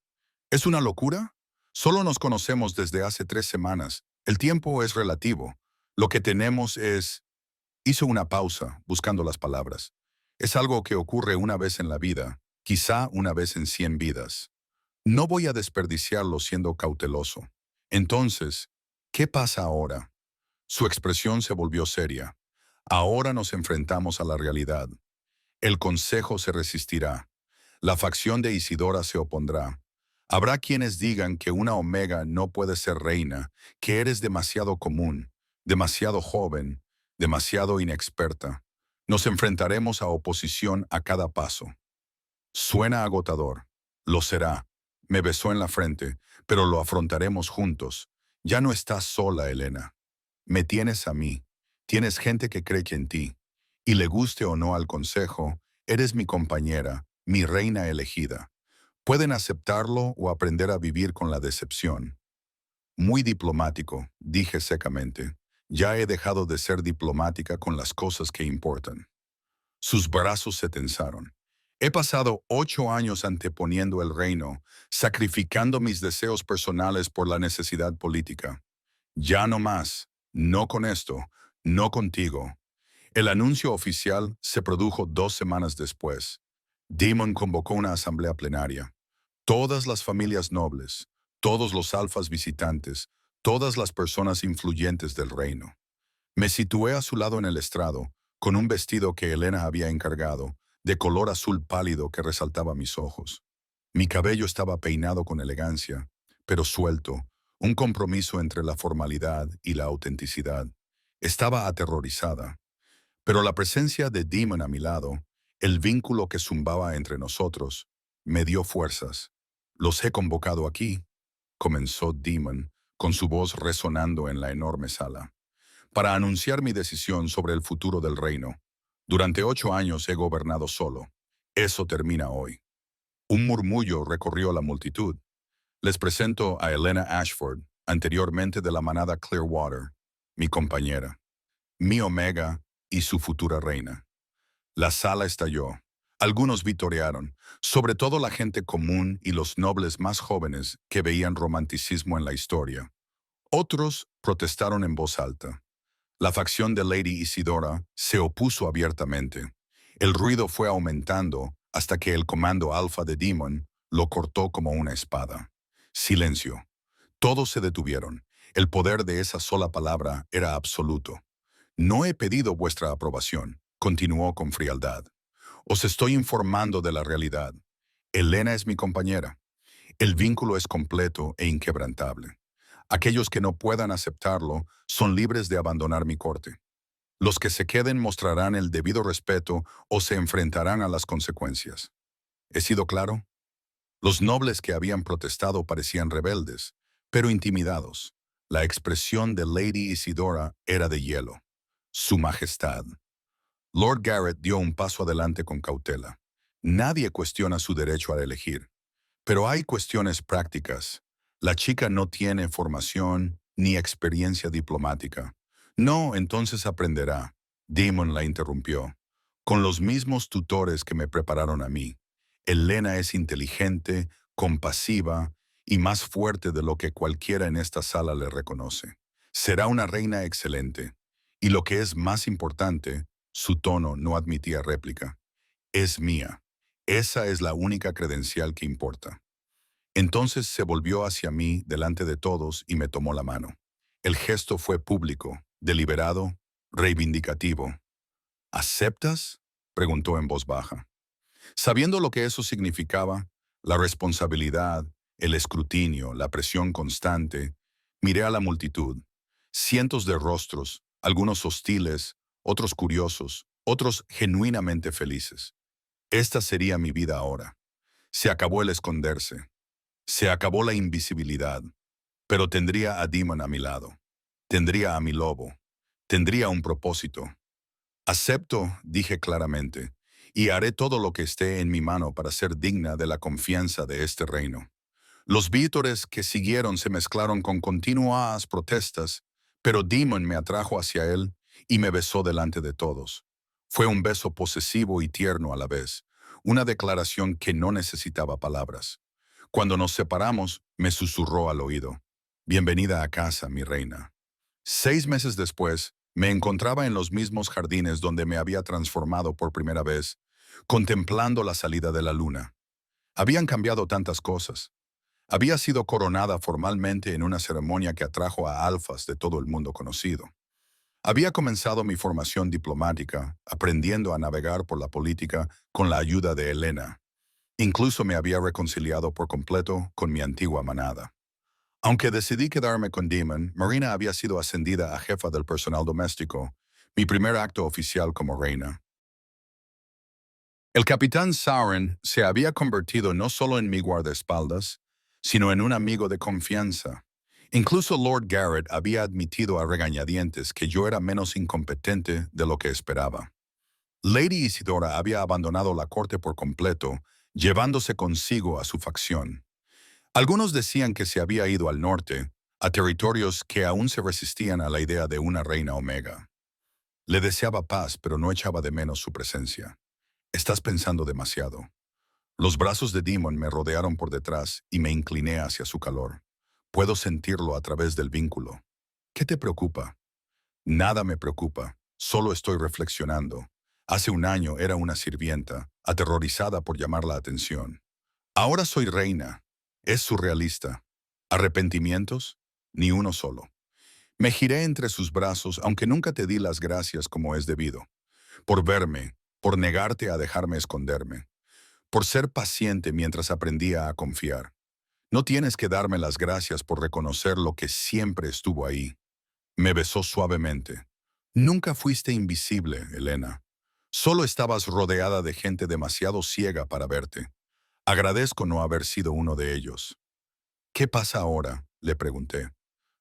¿Es una locura? Solo nos conocemos desde hace 3 semanas. El tiempo es relativo. Lo que tenemos es... Hizo una pausa, buscando las palabras. Es algo que ocurre una vez en la vida, quizá una vez en 100 vidas. No voy a desperdiciarlo siendo cauteloso. Entonces, ¿qué pasa ahora? Su expresión se volvió seria. Ahora nos enfrentamos a la realidad. El consejo se resistirá. La facción de Isidora se opondrá. Habrá quienes digan que una Omega no puede ser reina, que eres demasiado común, demasiado joven, demasiado inexperta. Nos enfrentaremos a oposición a cada paso. Suena agotador. Lo será. Me besó en la frente, pero lo afrontaremos juntos. Ya no estás sola, Elena. Me tienes a mí. Tienes gente que cree que en ti. Y le guste o no al consejo, eres mi compañera, mi reina elegida. Pueden aceptarlo o aprender a vivir con la decepción. Muy diplomático, dije secamente. Ya he dejado de ser diplomática con las cosas que importan. Sus brazos se tensaron. He pasado 8 años anteponiendo el reino, sacrificando mis deseos personales por la necesidad política. Ya no más, no con esto, no contigo. El anuncio oficial se produjo 2 semanas después. Demon convocó una asamblea plenaria. Todas las familias nobles, todos los alfas visitantes, todas las personas influyentes del reino. Me situé a su lado en el estrado, con un vestido que Elena había encargado, de color azul pálido que resaltaba mis ojos. Mi cabello estaba peinado con elegancia, pero suelto, un compromiso entre la formalidad y la autenticidad. Estaba aterrorizada, pero la presencia de Demon a mi lado, el vínculo que zumbaba entre nosotros, me dio fuerzas. Los he convocado aquí, comenzó Demon, con su voz resonando en la enorme sala, para anunciar mi decisión sobre el futuro del reino. Durante 8 años he gobernado solo. Eso termina hoy. Un murmullo recorrió la multitud. Les presento a Elena Ashford, anteriormente de la manada Clearwater, mi compañera, mi Omega y su futura reina. La sala estalló. Algunos vitorearon, sobre todo la gente común y los nobles más jóvenes que veían romanticismo en la historia. Otros protestaron en voz alta. La facción de Lady Isidora se opuso abiertamente. El ruido fue aumentando hasta que el comando alfa de Demon lo cortó como una espada. Silencio. Todos se detuvieron. El poder de esa sola palabra era absoluto. No he pedido vuestra aprobación, continuó con frialdad. Os estoy informando de la realidad. Elena es mi compañera. El vínculo es completo e inquebrantable. Aquellos que no puedan aceptarlo son libres de abandonar mi corte. Los que se queden mostrarán el debido respeto o se enfrentarán a las consecuencias. ¿He sido claro? Los nobles que habían protestado parecían rebeldes, pero intimidados. La expresión de Lady Isidora era de hielo. Su Majestad. Lord Garrett dio un paso adelante con cautela. Nadie cuestiona su derecho a elegir. Pero hay cuestiones prácticas. La chica no tiene formación ni experiencia diplomática. No, entonces aprenderá. Damon la interrumpió. Con los mismos tutores que me prepararon a mí. Elena es inteligente, compasiva y más fuerte de lo que cualquiera en esta sala le reconoce. Será una reina excelente. Y lo que es más importante, su tono no admitía réplica. Es mía. Esa es la única credencial que importa. Entonces se volvió hacia mí delante de todos y me tomó la mano. El gesto fue público, deliberado, reivindicativo. ¿Aceptas?, preguntó en voz baja. Sabiendo lo que eso significaba, la responsabilidad, el escrutinio, la presión constante, miré a la multitud. Cientos de rostros, algunos hostiles, otros curiosos, otros genuinamente felices. Esta sería mi vida ahora. Se acabó el esconderse. Se acabó la invisibilidad, pero tendría a Demon a mi lado. Tendría a mi lobo. Tendría un propósito. Acepto, dije claramente, y haré todo lo que esté en mi mano para ser digna de la confianza de este reino. Los vítores que siguieron se mezclaron con continuas protestas, pero Demon me atrajo hacia él y me besó delante de todos. Fue un beso posesivo y tierno a la vez, una declaración que no necesitaba palabras. Cuando nos separamos, me susurró al oído. Bienvenida a casa, mi reina. 6 meses después, me encontraba en los mismos jardines donde me había transformado por primera vez, contemplando la salida de la luna. Habían cambiado tantas cosas. Había sido coronada formalmente en una ceremonia que atrajo a alfas de todo el mundo conocido. Había comenzado mi formación diplomática, aprendiendo a navegar por la política con la ayuda de Elena. Incluso me había reconciliado por completo con mi antigua manada. Aunque decidí quedarme con Demon, Marina había sido ascendida a jefa del personal doméstico, mi primer acto oficial como reina. El capitán Sauron se había convertido no solo en mi guardaespaldas, sino en un amigo de confianza. Incluso Lord Garrett había admitido a regañadientes que yo era menos incompetente de lo que esperaba. Lady Isidora había abandonado la corte por completo, llevándose consigo a su facción. Algunos decían que se había ido al norte, a territorios que aún se resistían a la idea de una reina Omega. Le deseaba paz, pero no echaba de menos su presencia. Estás pensando demasiado. Los brazos de Demon me rodearon por detrás y me incliné hacia su calor. Puedo sentirlo a través del vínculo. ¿Qué te preocupa? Nada me preocupa, solo estoy reflexionando. Hace un año era una sirvienta, aterrorizada por llamar la atención. Ahora soy reina. Es surrealista. ¿Arrepentimientos? Ni uno solo. Me giré entre sus brazos, aunque nunca te di las gracias como es debido. Por verme, por negarte a dejarme esconderme, por ser paciente mientras aprendía a confiar. No tienes que darme las gracias por reconocer lo que siempre estuvo ahí. Me besó suavemente. Nunca fuiste invisible, Elena. Solo estabas rodeada de gente demasiado ciega para verte. Agradezco no haber sido uno de ellos. ¿Qué pasa ahora?, le pregunté.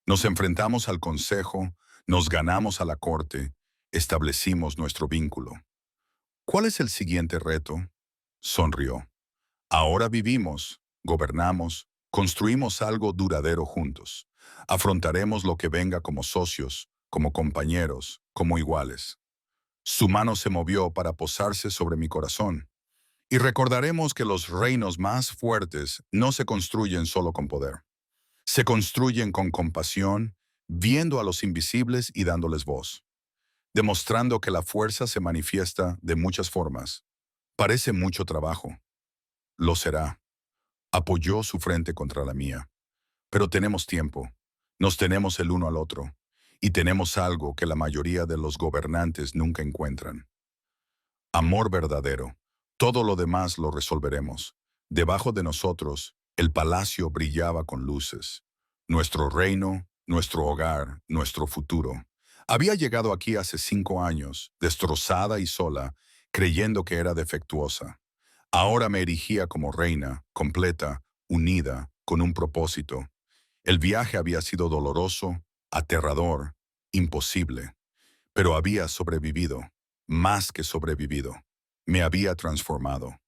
Nos enfrentamos al consejo, Nos ganamos a la corte, establecimos nuestro vínculo. ¿Cuál es el siguiente reto? Sonrió. Ahora vivimos, gobernamos, construimos algo duradero juntos. Afrontaremos lo que venga como socios, como compañeros, como iguales. Su mano se movió para posarse sobre mi corazón. Y recordaremos que los reinos más fuertes no se construyen solo con poder. Se construyen con compasión, viendo a los invisibles y dándoles voz, demostrando que la fuerza se manifiesta de muchas formas. Parece mucho trabajo. Lo será. Apoyó su frente contra la mía. Pero tenemos tiempo. Nos tenemos el uno al otro. Y tenemos algo que la mayoría de los gobernantes nunca encuentran. Amor verdadero. Todo lo demás lo resolveremos. Debajo de nosotros, el palacio brillaba con luces. Nuestro reino, nuestro hogar, nuestro futuro. Había llegado aquí hace 5 años, destrozada y sola, creyendo que era defectuosa. Ahora me erigía como reina, completa, unida, con un propósito. El viaje había sido doloroso, aterrador, imposible, pero había sobrevivido, más que sobrevivido. Me había transformado.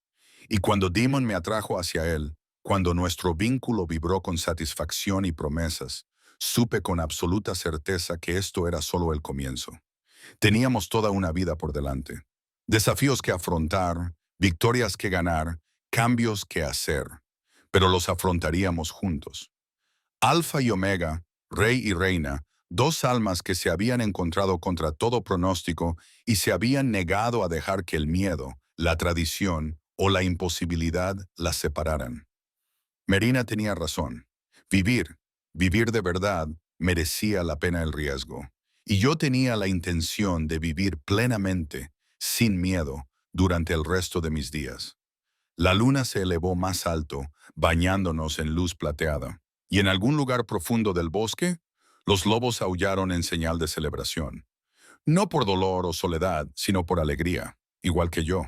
Y cuando Demon me atrajo hacia él, cuando nuestro vínculo vibró con satisfacción y promesas, supe con absoluta certeza que esto era solo el comienzo. Teníamos toda una vida por delante. Desafíos que afrontar, victorias que ganar, cambios que hacer. Pero los afrontaríamos juntos. Alfa y Omega, rey y reina, dos almas que se habían encontrado contra todo pronóstico y se habían negado a dejar que el miedo, la tradición o la imposibilidad las separaran. Merina tenía razón. Vivir, vivir de verdad, merecía la pena el riesgo. Y yo tenía la intención de vivir plenamente, sin miedo, durante el resto de mis días. La luna se elevó más alto, bañándonos en luz plateada, y en algún lugar profundo del bosque, los lobos aullaron en señal de celebración. No por dolor o soledad, sino por alegría, igual que yo.